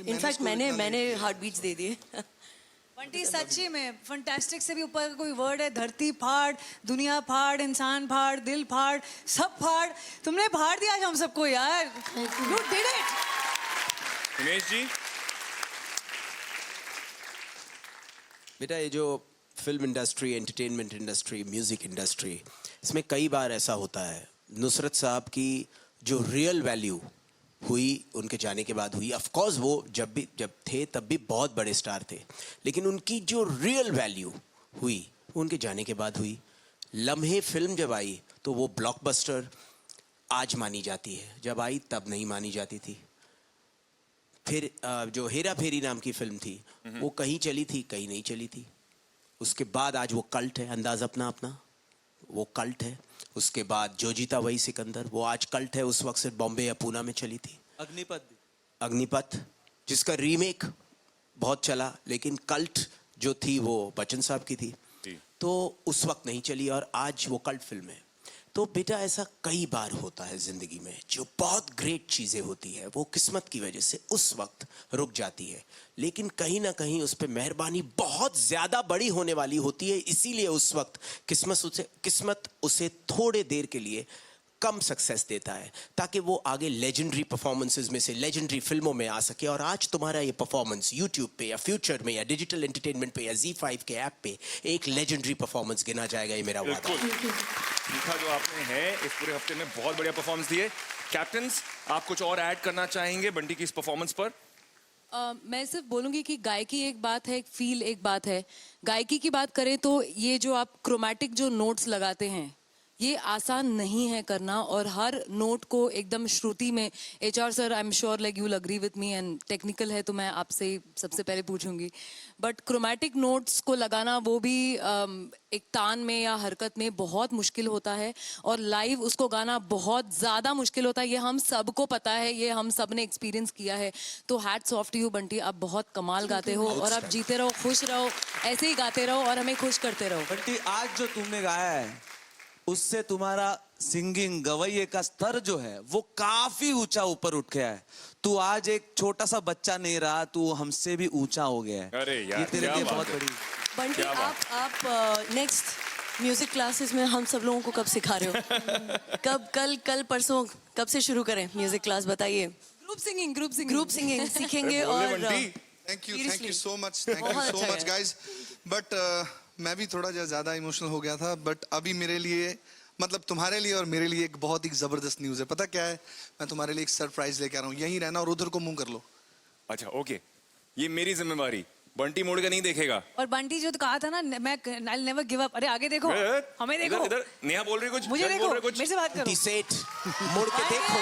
इनफैक्ट मैंने हार्ट बीट्स दे दिए। बंटी, सच्ची में फंटास्टिक से भी ऊपर कोई वर्ड है। धरती फाड़, दुनिया फाड़, इंसान फाड़, दिल फाड़, सब फाड़। तुमने फाड़ दिया आज हम सबको यार। You did it। हिमेश जी, बेटा, ये जो film industry, entertainment industry, music industry, इसमें कई बार ऐसा होता है। नुसरत साहब की जो रियल वैल्यू हुई उनके जाने के बाद हुई। ऑफ कोर्स वो जब थे तब भी बहुत बड़े स्टार थे, लेकिन उनकी जो रियल वैल्यू हुई उनके जाने के बाद हुई। लम्हे फिल्म जब आई तो वो ब्लॉकबस्टर आज मानी जाती है, जब आई तब नहीं मानी जाती थी। फिर जो हेरा फेरी नाम की फिल्म थी, वो कहीं चली थी, कहीं नहीं चली थी। उसके बाद आज वो कल्ट है, अंदाज अपना वो कल्ट है। उसके बाद जो जीता वही सिकंदर, वो आज कल्ट है। उस वक्त सिर्फ बॉम्बे या पूना में चली थी। अग्निपथ जिसका रीमेक बहुत चला, लेकिन कल्ट जो थी वो बच्चन साहब की थी, तो उस वक्त नहीं चली और आज वो कल्ट फिल्म है। तो बेटा, ऐसा कई बार होता है जिंदगी में, जो बहुत ग्रेट चीजें होती है वो किस्मत की वजह से उस वक्त रुक जाती है, लेकिन कहीं ना कहीं उस पर मेहरबानी बहुत ज्यादा बड़ी होने वाली होती है। इसीलिए उस वक्त किस्मत उसे थोड़े देर के लिए कम सक्सेस देता है, ताकि वो आगे लेजेंडरी परफॉर्मेंसेस में से लेजेंडरी फिल्मों में आ सके। और आज तुम्हारा ये परफॉर्मेंस यूट्यूब पे या फ्यूचर में या डिजिटल एंटरटेनमेंट पे या Z5 के ऐप पे एक लेजेंडरी परफॉर्मेंस गिना जाएगा। ये मेरा वादा है। लिखा जो आपने है इस पूरे हफ्ते में बहुत बढ़िया परफॉर्मेंस दी है। कैप्टन्स, आप कुछ और ऐड करना चाहेंगे बंटी की इस परफॉर्मेंस पर? मैं सिर्फ बोलूँगी कि गायकी एक बात है, फील एक बात है। गायकी की बात करें तो ये जो आप क्रोमैटिक जो नोट्स लगाते हैं, ये आसान नहीं है करना, और हर नोट को एकदम श्रुति में। HR sir, I am sure like you will agree with me, and technical है तो मैं आपसे सबसे पहले पूछूंगी, बट क्रोमैटिक नोट्स को लगाना वो भी एक तान में या हरकत में बहुत मुश्किल होता है, और लाइव उसको गाना बहुत ज़्यादा मुश्किल होता है। ये हम सबको पता है, ये हम सब ने एक्सपीरियंस किया है। तो hats off to you Bunty, आप बहुत कमाल गाते हो, और आप जीते रहो, खुश रहो, ऐसे ही गाते रहो और हमें खुश करते रहो। बंटी, आज जो तुमने गाया है उससे तुम्हारा सिंगिंग, गवैये का स्तर जो है वो काफी ऊंचा ऊपर उठ गया है। तू आज एक छोटा सा बच्चा नहीं रहा, तू हमसे भी ऊंचा हो गया है। अरे यार, ये तेरे लिए बहुत बड़ी। बंटी, आप नेक्स्ट म्यूजिक क्लासेस में हम सब लोगों को कब सिखा रहे हो? कल परसों कब से शुरू करें म्यूजिक क्लास, बताइए। ग्रुप सिंगिंग सीखेंगे। और thank you so much guys. But मैं भी थोड़ा ज्यादा इमोशनल हो गया था, बट अभी मेरे लिए मतलब तुम्हारे लिए और मेरे लिए एक बहुत ही जबरदस्त न्यूज़ है। पता क्या है, मैं तुम्हारे लिए एक सरप्राइज लेके आ रहा हूँ। यहीं रहना और उधर को मुंह कर लो। अच्छा ओके, ये मेरी जिम्मेवारी, बंटी मोड़ का नहीं देखेगा। और बंटी जो कहा था ना, मैं I'll never give up। अरे आगे देखो, हमें देखो। इधर नेहा बोल रही कुछ, मुझे जज देखो, बोल रहे कुछ। मेरे से बात करो। सेठ मुड़ के देखो।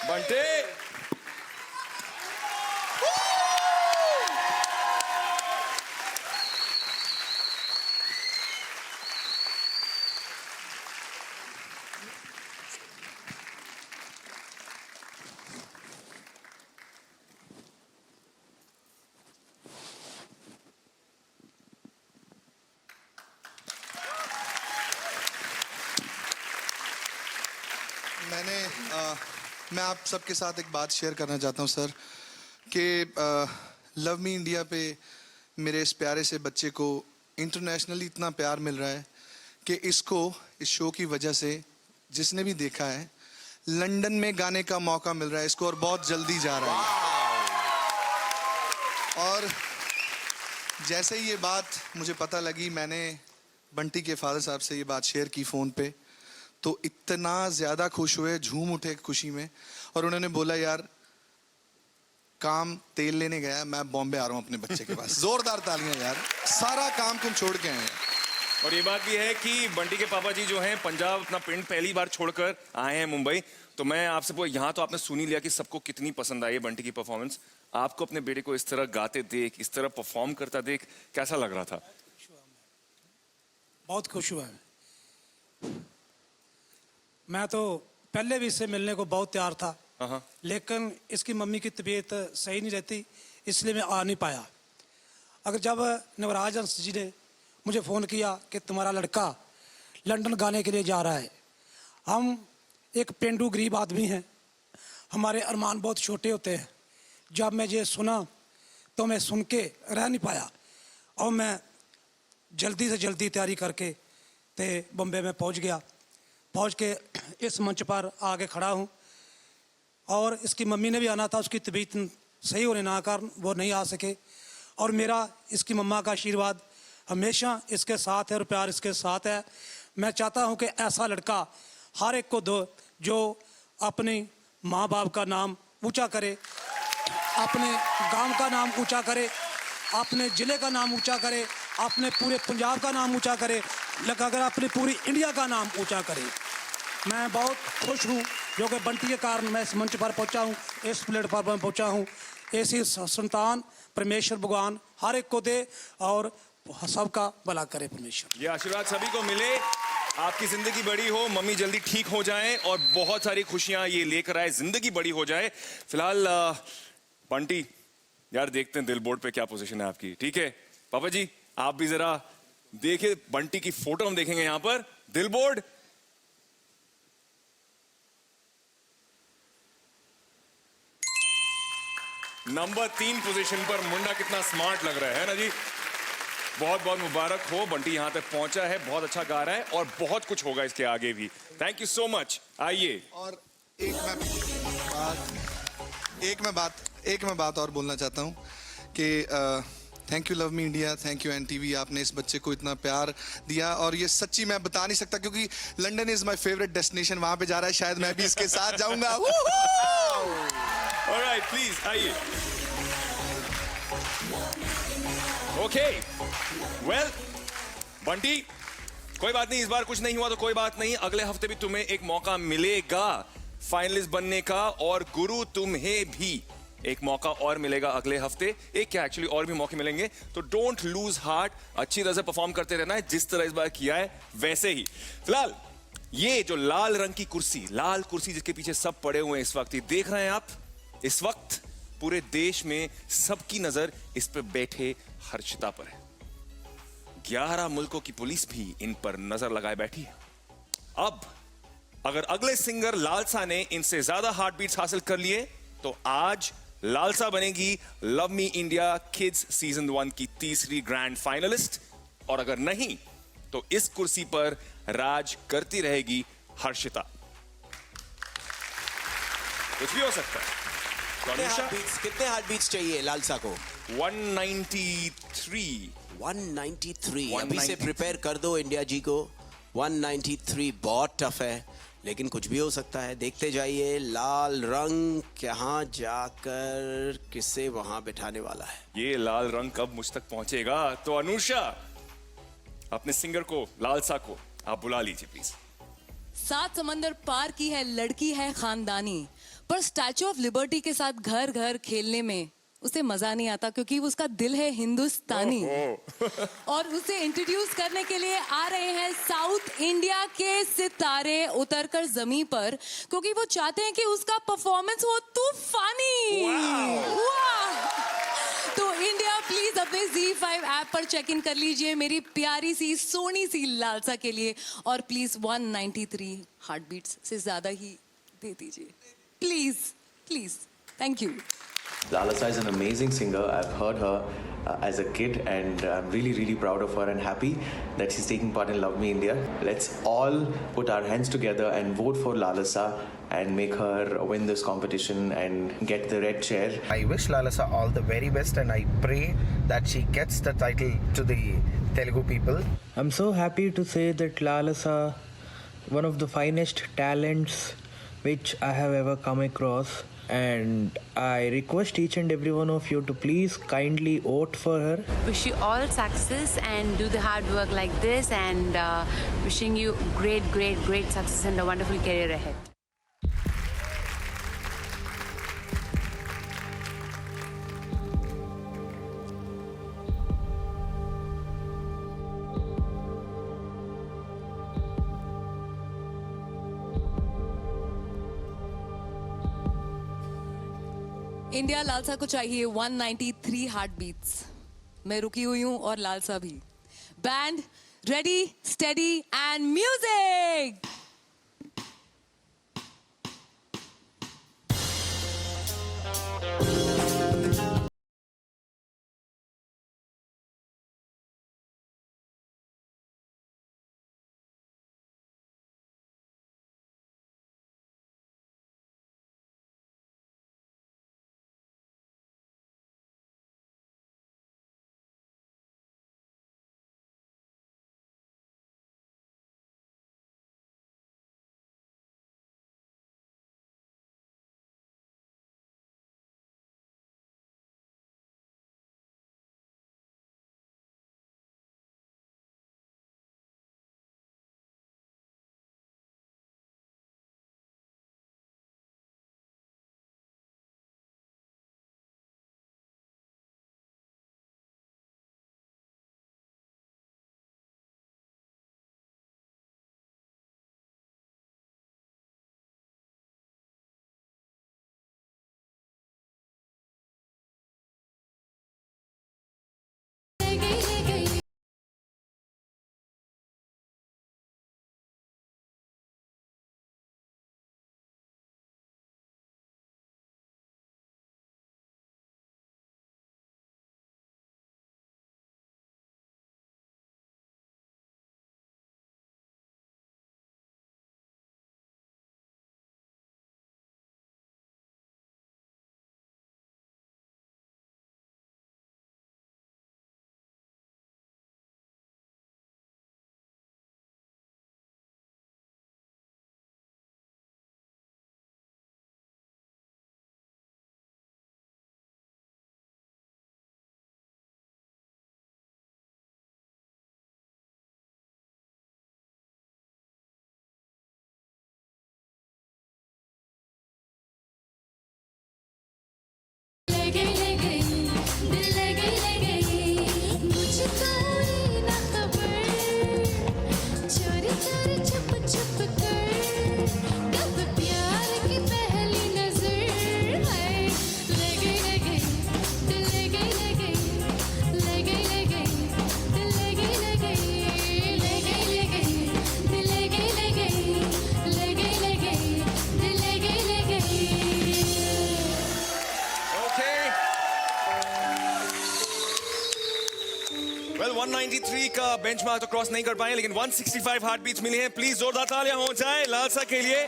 बंटे मैं आप सबके साथ एक बात शेयर करना चाहता हूँ सर, कि लव मी इंडिया पे मेरे इस प्यारे से बच्चे को इंटरनेशनली इतना प्यार मिल रहा है कि इसको इस शो की वजह से जिसने भी देखा है लंदन में गाने का मौका मिल रहा है इसको, और बहुत जल्दी जा रहा है। और जैसे ही ये बात मुझे पता लगी, मैंने बंटी के फादर साहब से ये बात शेयर की फ़ोन पे, तो इतना ज़्यादा खुश हुए, झूम उठे खुशी में, और उन्होंने बोला यार काम तेल लेने गया, मैं बॉम्बे आ रहा हूँ अपने बच्चे के पास। जोरदार तालियां यार, सारा काम तुम छोड़ के आए हैं। और ये बात भी है कि बंटी के पापा जी जो हैं पंजाब अपना पिंड पहली बार छोड़कर आए हैं मुंबई। तो मैं आपसे यहाँ तो आपने सुन ही लिया कि सबको कितनी पसंद आई है बंटी की परफॉर्मेंस। आपको अपने बेटे को इस तरह गाते देख, इस तरह परफॉर्म करता देख कैसा लग रहा था? बहुत खुश हुआ मैं तो पहले भी इससे मिलने को बहुत तैयार था, लेकिन इसकी मम्मी की तबीयत सही नहीं रहती, इसलिए मैं आ नहीं पाया। अगर जब नवराज हंस जी ने मुझे फ़ोन किया कि तुम्हारा लड़का लंदन गाने के लिए जा रहा है, हम एक पेंडू गरीब आदमी हैं, हमारे अरमान बहुत छोटे होते हैं। जब मैं ये सुना तो मैं सुन के रह नहीं पाया, और मैं जल्दी से जल्दी तैयारी करके ते बम्बे में पहुंच गया। पहुंच के इस मंच पर आके खड़ा हूं, और इसकी मम्मी ने भी आना था, उसकी तबीयत सही होने ना कारण वो नहीं आ सके। और मेरा इसकी मम्मा का आशीर्वाद हमेशा इसके साथ है और प्यार इसके साथ है। मैं चाहता हूं कि ऐसा लड़का हर एक को दो जो अपने माँ बाप का नाम ऊंचा करे, अपने गांव का नाम ऊंचा करे, अपने ज़िले का नाम ऊंचा करे, अपने पूरे पंजाब का नाम ऊंचा करे, अगर अपनी पूरी इंडिया का नाम ऊंचा करे। मैं बहुत खुश हूँ जो कि बंटी के कारण मैं इस मंच पर पहुँचा हूँ, इस प्लेटफॉर्म पर पहुँचा हूँ। ऐसी संतान परमेश्वर भगवान हर एक को दे और सबका भला करे परमेश्वर। ये आशीर्वाद सभी को मिले, आपकी जिंदगी बड़ी हो, मम्मी जल्दी ठीक हो जाएं और बहुत सारी खुशियां ये लेकर आए, जिंदगी बड़ी हो जाए। फिलहाल बंटी यार देखते हैं दिल बोर्ड पे क्या पोजीशन है आपकी, ठीक है? पापा जी आप भी जरा देखिए, बंटी की फोटो हम देखेंगे यहां पर। दिल बोर्ड नंबर 3 पोजीशन पर। मुंडा कितना स्मार्ट लग रहा है ना जी। बहुत बहुत मुबारक हो, बंटी यहां तक पहुंचा है, बहुत अच्छा गा रहा है और बहुत कुछ होगा इसके आगे भी। Thank you so much. आइए। और एक मैं बात और बोलना चाहता हूं कि thank you love me India, thank you NTV, आपने इस बच्चे को इतना प्यार दिया। और ये सच्ची मैं बता नहीं सकता, क्योंकि London is my favourite destination, वहां पे जा रहा है, शायद मैं भी इसके साथ जाऊंगा। ऑलराइट, प्लीज आइए। ओके वेल बंटी, कोई बात नहीं, इस बार कुछ नहीं हुआ तो कोई बात नहीं, अगले हफ्ते भी तुम्हें एक मौका मिलेगा फाइनलिस्ट बनने का, और गुरु तुम्हें भी एक मौका और मिलेगा अगले हफ्ते। एक क्या एक्चुअली और भी मौके मिलेंगे, तो डोंट लूज हार्ट, अच्छी तरह से परफॉर्म करते रहना है, जिस तरह इस बार किया है वैसे ही। फिलहाल ये जो लाल रंग की कुर्सी, लाल कुर्सी जिसके पीछे सब पड़े हुए हैं इस वक्त, ये देख रहे हैं आप, इस वक्त पूरे देश में सबकी नजर इस पर बैठे हर्षिता पर है। 11 मुल्कों की पुलिस भी इन पर नजर लगाए बैठी है। अब अगर अगले सिंगर लालसा ने इनसे ज्यादा हार्ट बीट्स हासिल कर लिए तो आज लालसा बनेगी love me India kids season 1 की तीसरी ग्रैंड फाइनलिस्ट, और अगर नहीं तो इस कुर्सी पर राज करती रहेगी हर्षिता। कुछ भी हो सकता है। कितने हार्ट बीट्स चाहिए लालसा को? 193 अभी से प्रिपेयर कर दो इंडिया जी को। 193 बहुत टफ है, लेकिन कुछ भी हो सकता है। देखते जाइए लाल रंग कहाँ जाकर किसे वहां बिठाने वाला है। ये लाल रंग कब मुझ तक पहुंचेगा? तो अनुषा, अपने सिंगर को, लालसा को आप बुला लीजिए प्लीज। 7 समंदर पार की है लड़की है खानदानी, पर स्टैचू ऑफ लिबर्टी के साथ घर घर खेलने में उसे मजा नहीं आता, क्योंकि उसका दिल है हिंदुस्तानी। और उसे इंट्रोड्यूस करने के लिए आ रहे हैं साउथ इंडिया के सितारे उतरकर जमीन पर, क्योंकि वो चाहते हैं कि उसका परफॉर्मेंस हो तूफानी। तो इंडिया प्लीज अपने ZEE5 ऐप पर चेक इन कर लीजिए मेरी प्यारी सी सोनी सी लालसा के लिए, और प्लीज 193 हार्ट बीट्स से ज्यादा ही दे दीजिए please please. Thank you. Lalasa is an amazing singer. I've heard her as a kid, and I'm really, really proud of her and happy that she's taking part in Love Me India. Let's all put our hands together and vote for Lalasa and make her win this competition and get the red chair. I wish Lalasa all the very best, and I pray that she gets the title to the Telugu people. I'm so happy to say that Lalasa, one of the finest talents which I have ever come across, and I request each and every one of you to please kindly vote for her. Wish you all success and do the hard work like this, and wishing you great success and a wonderful career ahead. India लालसा को चाहिए 193 हार्ट बीट्स। मैं रुकी हुई हूं और लालसा भी। Band ready, steady and music. Well, 193 का बेंचमार्क तो क्रॉस नहीं कर पाए, लेकिन 165 हार्ट बीट्स मिली हैं। प्लीज जोरदार तालियां हो जाए लालसा के लिए,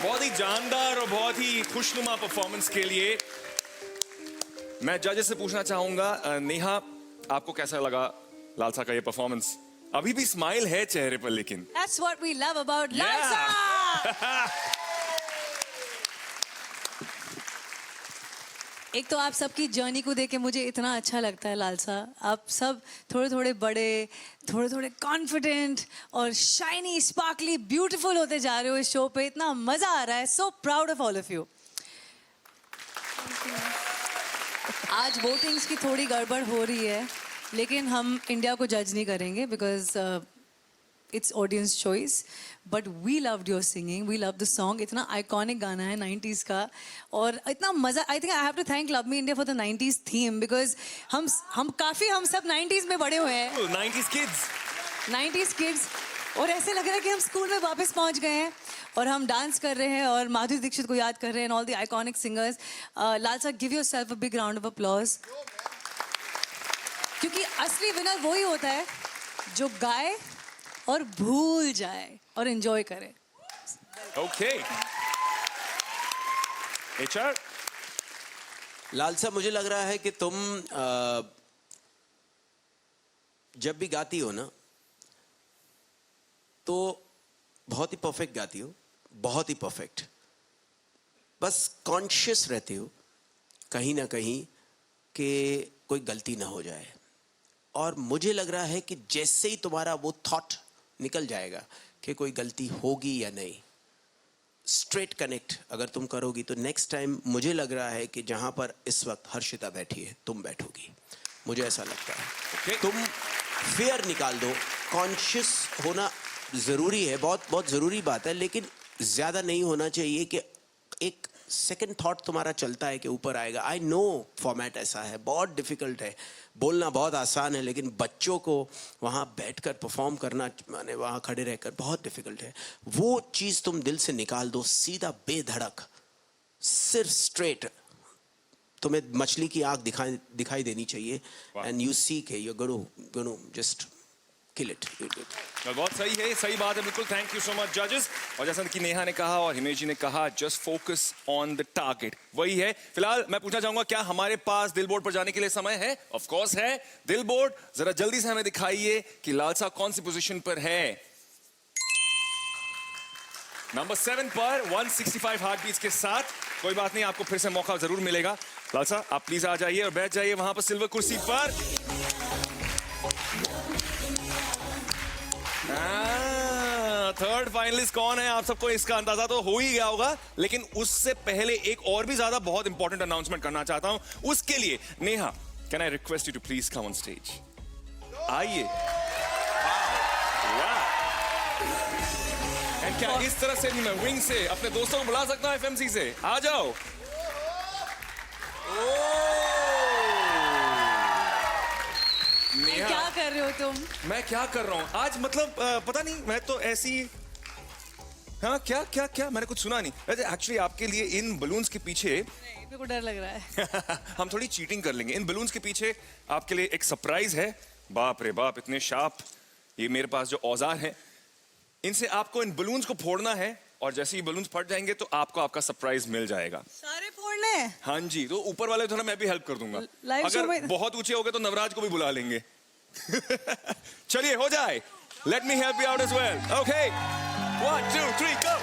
बहुत ही जानदार और बहुत ही खुशनुमा परफॉर्मेंस के लिए। मैं जजेस से पूछना चाहूंगा नेहा, आपको कैसा लगा लालसा का ये परफॉर्मेंस? अभी भी स्माइल है चेहरे पर, लेकिन That's what we love about Lalsa. एक तो आप सबकी जर्नी को देख के मुझे इतना अच्छा लगता है लालसा। आप सब थोड़े थोड़े बड़े, थोड़े थोड़े कॉन्फिडेंट और शाइनी, स्पार्कली, ब्यूटीफुल होते जा रहे हो इस शो पे। इतना मजा आ रहा है। So proud of all of you. आज वोटिंग्स की थोड़ी गड़बड़ हो रही है, लेकिन हम इंडिया को जज नहीं करेंगे because it's audience choice. But we loved your singing, we love the song. इतना आइकॉनिक गाना है 90s का और इतना मजा। I think I have to thank love me India for the 90s theme because हम सब 90s में बड़े हुए हैं। 90s किड्स और ऐसे लग रहा है कि हम स्कूल में वापस पहुंच गए हैं और हम डांस कर रहे हैं और माधुरी दीक्षित को याद कर रहे हैं, ऑल द आइकॉनिक सिंगर्स। लालसा, give yourself a big round of applause, क्योंकि असली विनर वही होता है जो गाए और भूल जाए और एंजॉय करे। ओके HR, लालसा, मुझे लग रहा है कि तुम जब भी गाती हो ना तो बहुत ही परफेक्ट गाती हो, बहुत ही परफेक्ट। बस कॉन्शियस रहती हो कहीं ना कहीं कि कोई गलती ना हो जाए। और मुझे लग रहा है कि जैसे ही तुम्हारा वो थॉट निकल जाएगा कि कोई गलती होगी या नहीं, स्ट्रेट कनेक्ट अगर तुम करोगी तो नेक्स्ट टाइम मुझे लग रहा है कि जहां पर इस वक्त हर्षिता बैठी है तुम बैठोगी। मुझे ऐसा लगता है तुम फेयर निकाल दो। कॉन्शियस होना ज़रूरी है, बहुत बहुत ज़रूरी बात है, लेकिन ज़्यादा नहीं होना चाहिए कि एक सेकंड थॉट तुम्हारा चलता है कि ऊपर आएगा। आई नो फॉर्मेट ऐसा है, बहुत डिफिकल्ट है। बोलना बहुत आसान है, लेकिन बच्चों को वहाँ बैठकर परफॉर्म करना, माने वहाँ खड़े रहकर, बहुत डिफिकल्ट है। वो चीज़ तुम दिल से निकाल दो, सीधा बेधड़क, सिर्फ स्ट्रेट। तुम्हें मछली की आँख दिखाई देनी चाहिए एंड यू सी के you gonna just kill it. बहुत सही है, सही बात है, बिल्कुल। थैंक यू सो मच जजेस। और जैसा कि नेहा ने कहा और हिमेश जी ने कहा, just focus on the target, वही है। फिलहाल मैं पूछना चाहूंगा, क्या हमारे पास दिल बोर्ड पर जाने के लिए समय है? ऑफ कोर्स है। दिल बोर्ड जरा जल्दी से हमें दिखाइए कि लालसा कौन सी पोजीशन पर है। नंबर 7 पर 165 हार्ट बीट्स के साथ। कोई बात नहीं, आपको फिर से मौका जरूर मिलेगा। लालसा, आप प्लीज आ जाइए और बैठ जाइए वहां पर सिल्वर कुर्सी पर। थर्ड फाइनलिस्ट कौन है आप सबको इसका अंदाजा तो हो ही गया होगा, लेकिन उससे पहले एक और भी ज्यादा बहुत इंपॉर्टेंट अनाउंसमेंट करना चाहता हूं। उसके लिए Neha, can I request you to please come on stage? आइए। एंड क्या इस तरह से मैं विंग से अपने दोस्तों को बुला सकता हूं FMC से? आ जाओ। क्या कर रहे हो तुम? मैं क्या कर रहा हूँ आज? मतलब पता नहीं, मैं तो ऐसी। हाँ, क्या क्या क्या मैंने कुछ सुना नहीं। एक्चुअली आपके लिए इन बलून्स के पीछे मेरे को डर लग रहा है। हम थोड़ी चीटिंग कर लेंगे। इन बलून्स के पीछे आपके लिए एक सरप्राइज है। बाप रे बाप, इतने शार्प ये मेरे पास जो औजार है, इनसे आपको इन बलून्स को फोड़ना है और जैसे ही बलून्स फट जाएंगे तो आपको आपका सरप्राइज मिल जाएगा। सारे फोड़ने? हाँ जी, तो ऊपर वाले थोड़ा मैं भी हेल्प कर दूंगा। अगर बहुत ऊंचे हो गए तो नवराज को भी बुला लेंगे। चलिए, हो जाए। Let me help you out as well. Okay, 1 2 3 go.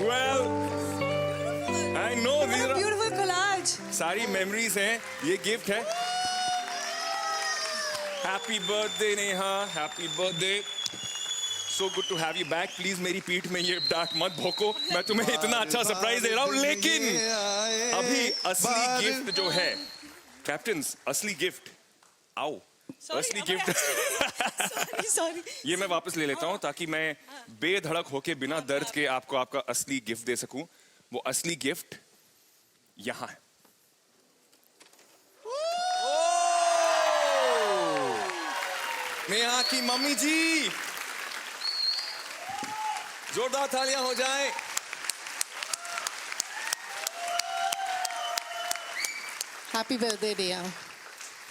Well, I know these are beautiful collage. सारी मेमोरीज हैं। ये गिफ्ट है। Happy birthday Neha, happy birthday. So good to have you back. Please मेरी पीठ में ये डांट मत भोंको, मैं तुम्हें इतना अच्छा सरप्राइज दे रहा हूँ। लेकिन अभी असली गिफ्ट जो है, कैप्टन्स, असली गिफ्ट, आओ, असली गिफ्ट सॉरी ये मैं वापस ले लेता हूँ ताकि मैं बेधड़क होके बिना दर्द के आपको आपका असली गिफ्ट दे सकूं। वो असली गिफ्ट यहां है। नेहा की मम्मी जी, जोरदार तालियां हो जाए। Happy birthday dear.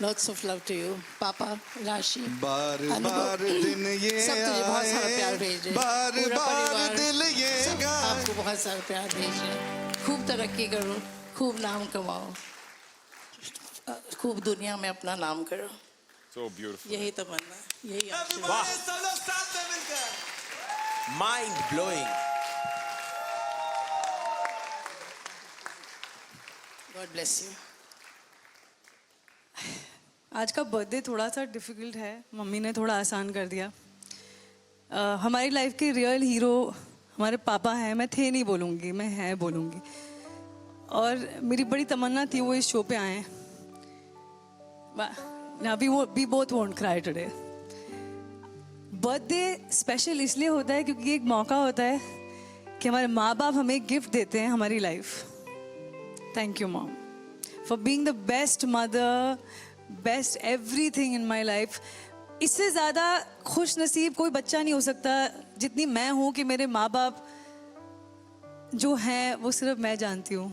Lots of love to you, Papa, Rashi. बार बार दिन ये सब तुझे बहुत सारा प्यार भेज रहे हैं। बार पूरा बार परिवार दिल ये सब आपको बहुत सारा प्यार भेज रहे हैं। खूब तरक्की करो, खूब नाम कमाओ, खूब दुनिया में अपना नाम करो। So beautiful. यही तमन्ना है, यही आशीर्वाद। वाह, mind blowing. God bless you. आज का बर्थडे थोड़ा सा डिफ़िकल्ट है, मम्मी ने थोड़ा आसान कर दिया। हमारी लाइफ के रियल हीरो हमारे पापा हैं, मैं थे नहीं बोलूँगी, मैं है बोलूँगी। और मेरी बड़ी तमन्ना थी वो इस शो पे आएँ। We both won't cry today. Birthday special इसलिए होता है क्योंकि एक मौका होता है कि हमारे माँ बाप हमें गिफ्ट देते हैं हमारी life. Thank you mom for being the best mother, best everything in my life. इससे ज़्यादा खुश नसीब कोई बच्चा नहीं हो सकता जितनी मैं हूँ कि मेरे माँ बाप जो हैं वो सिर्फ मैं जानती हूँ।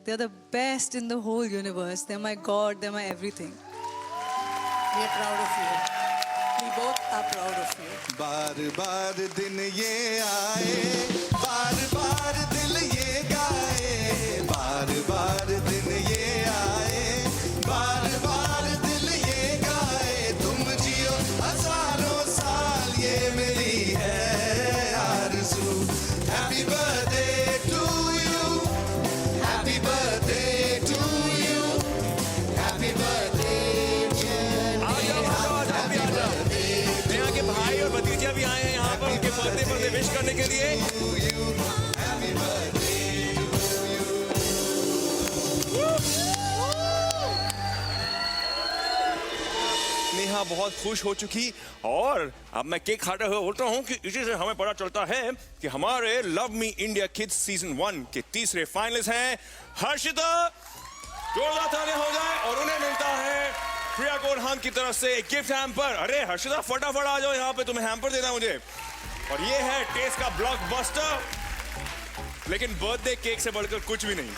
They are the best in the whole universe, they are my god, they are my everything. We are proud of you. We both are proud of you. बार बार दिन ये आए, बार बार दिल ये गाए, बार बार दिन ये आए, बार बार दिल ये गाए, तुम जियो हजारों साल, ये मेरी है आरज़ू। Happy birthday to you, happy birthday to you, happy birthday यहाँ के भाई और भतीजा भी आए हैं यहाँ पर उनके बर्थडे पर विश करने के लिए। नेहा बहुत खुश हो चुकी और अब मैं केक खाते हुए बोलता हूँ कि इसी से हमें पता चलता है कि हमारे love me India kids season 1 के तीसरे फाइनलिस्ट हैं हर्षिता। जोरदार तालियां हो जाए और उन्हें मिलता है प्रिया गोरहान की तरफ से एक गिफ्ट हैम्पर। अरे हर्षिता फटाफट आ जाओ यहाँ पे, तुम्हें हैम्पर देना मुझे। और ये है टेस्ट का ब्लॉकबस्टर, लेकिन बर्थडे केक से बढ़कर कुछ भी नहीं।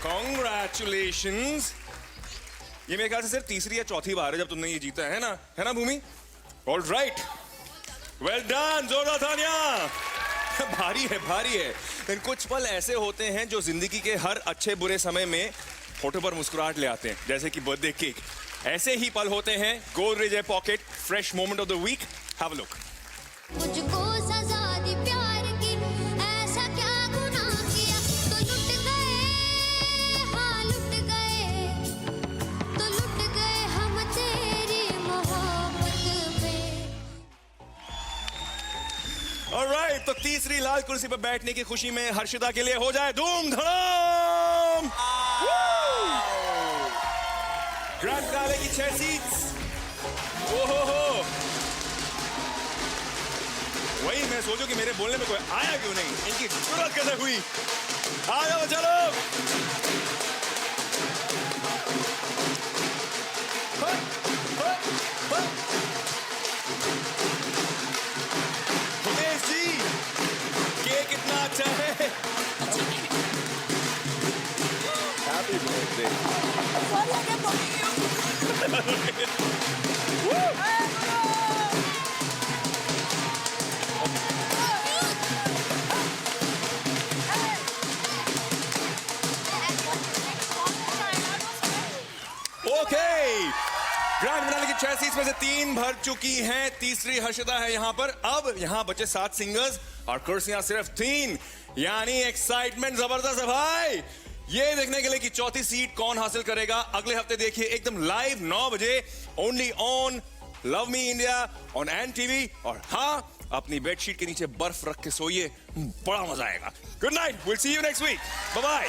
कॉन्ग्रेचुलेशंस। ये मेरे ख्याल से सिर्फ तीसरी या चौथी बार है जब तुमने ये जीता है ना भूमि? ऑल राइट, वेल डन, जोरदार तालियां। भारी है, भारी है। लेकिन कुछ पल ऐसे होते हैं जो जिंदगी के हर अच्छे बुरे समय में फोटो पर मुस्कुराहट ले आते हैं, जैसे कि बर्थडे केक। ऐसे ही पल होते हैं Godrej air pocket fresh moment of the week. Have a look. मुझको सजा दी प्यार की, ऐसा क्या गुनाह किया, तो लुट गए, हाँ लुट गए, तो लुट गए हम तेरी मोहब्बत में। ऑलराइट, तो तीसरी लाल कुर्सी पर बैठने की खुशी में हर्षिता के लिए हो जाए धूम धड़ाम। ग्रैंड फिनाले की 6 सीट्स। ओहो, वही मैं सोचूं कि मेरे बोलने में कोई आया क्यों नहीं, इनकी जुर्रत कैसे हुई। आ जाओ चलो। उमेश जी, केक कितना अच्छा है। Happy birthday. Okay, grand finale की 6 सीट्स में से 3 भर चुकी हैं, तीसरी हर्षिता है यहाँ पर। अब यहाँ बचे 7 सिंगर्स और कुर्सियां सिर्फ 3, यानी एक्साइटमेंट जबरदस्त है भाई। ये देखने के लिए कि चौथी सीट कौन हासिल करेगा, अगले हफ्ते देखिए एकदम लाइव 9 बजे only on love me India on NTV। और हाँ, अपनी बेडशीट के नीचे बर्फ रख के सोइए, बड़ा मजा आएगा। Good night, will see you next week, bye bye.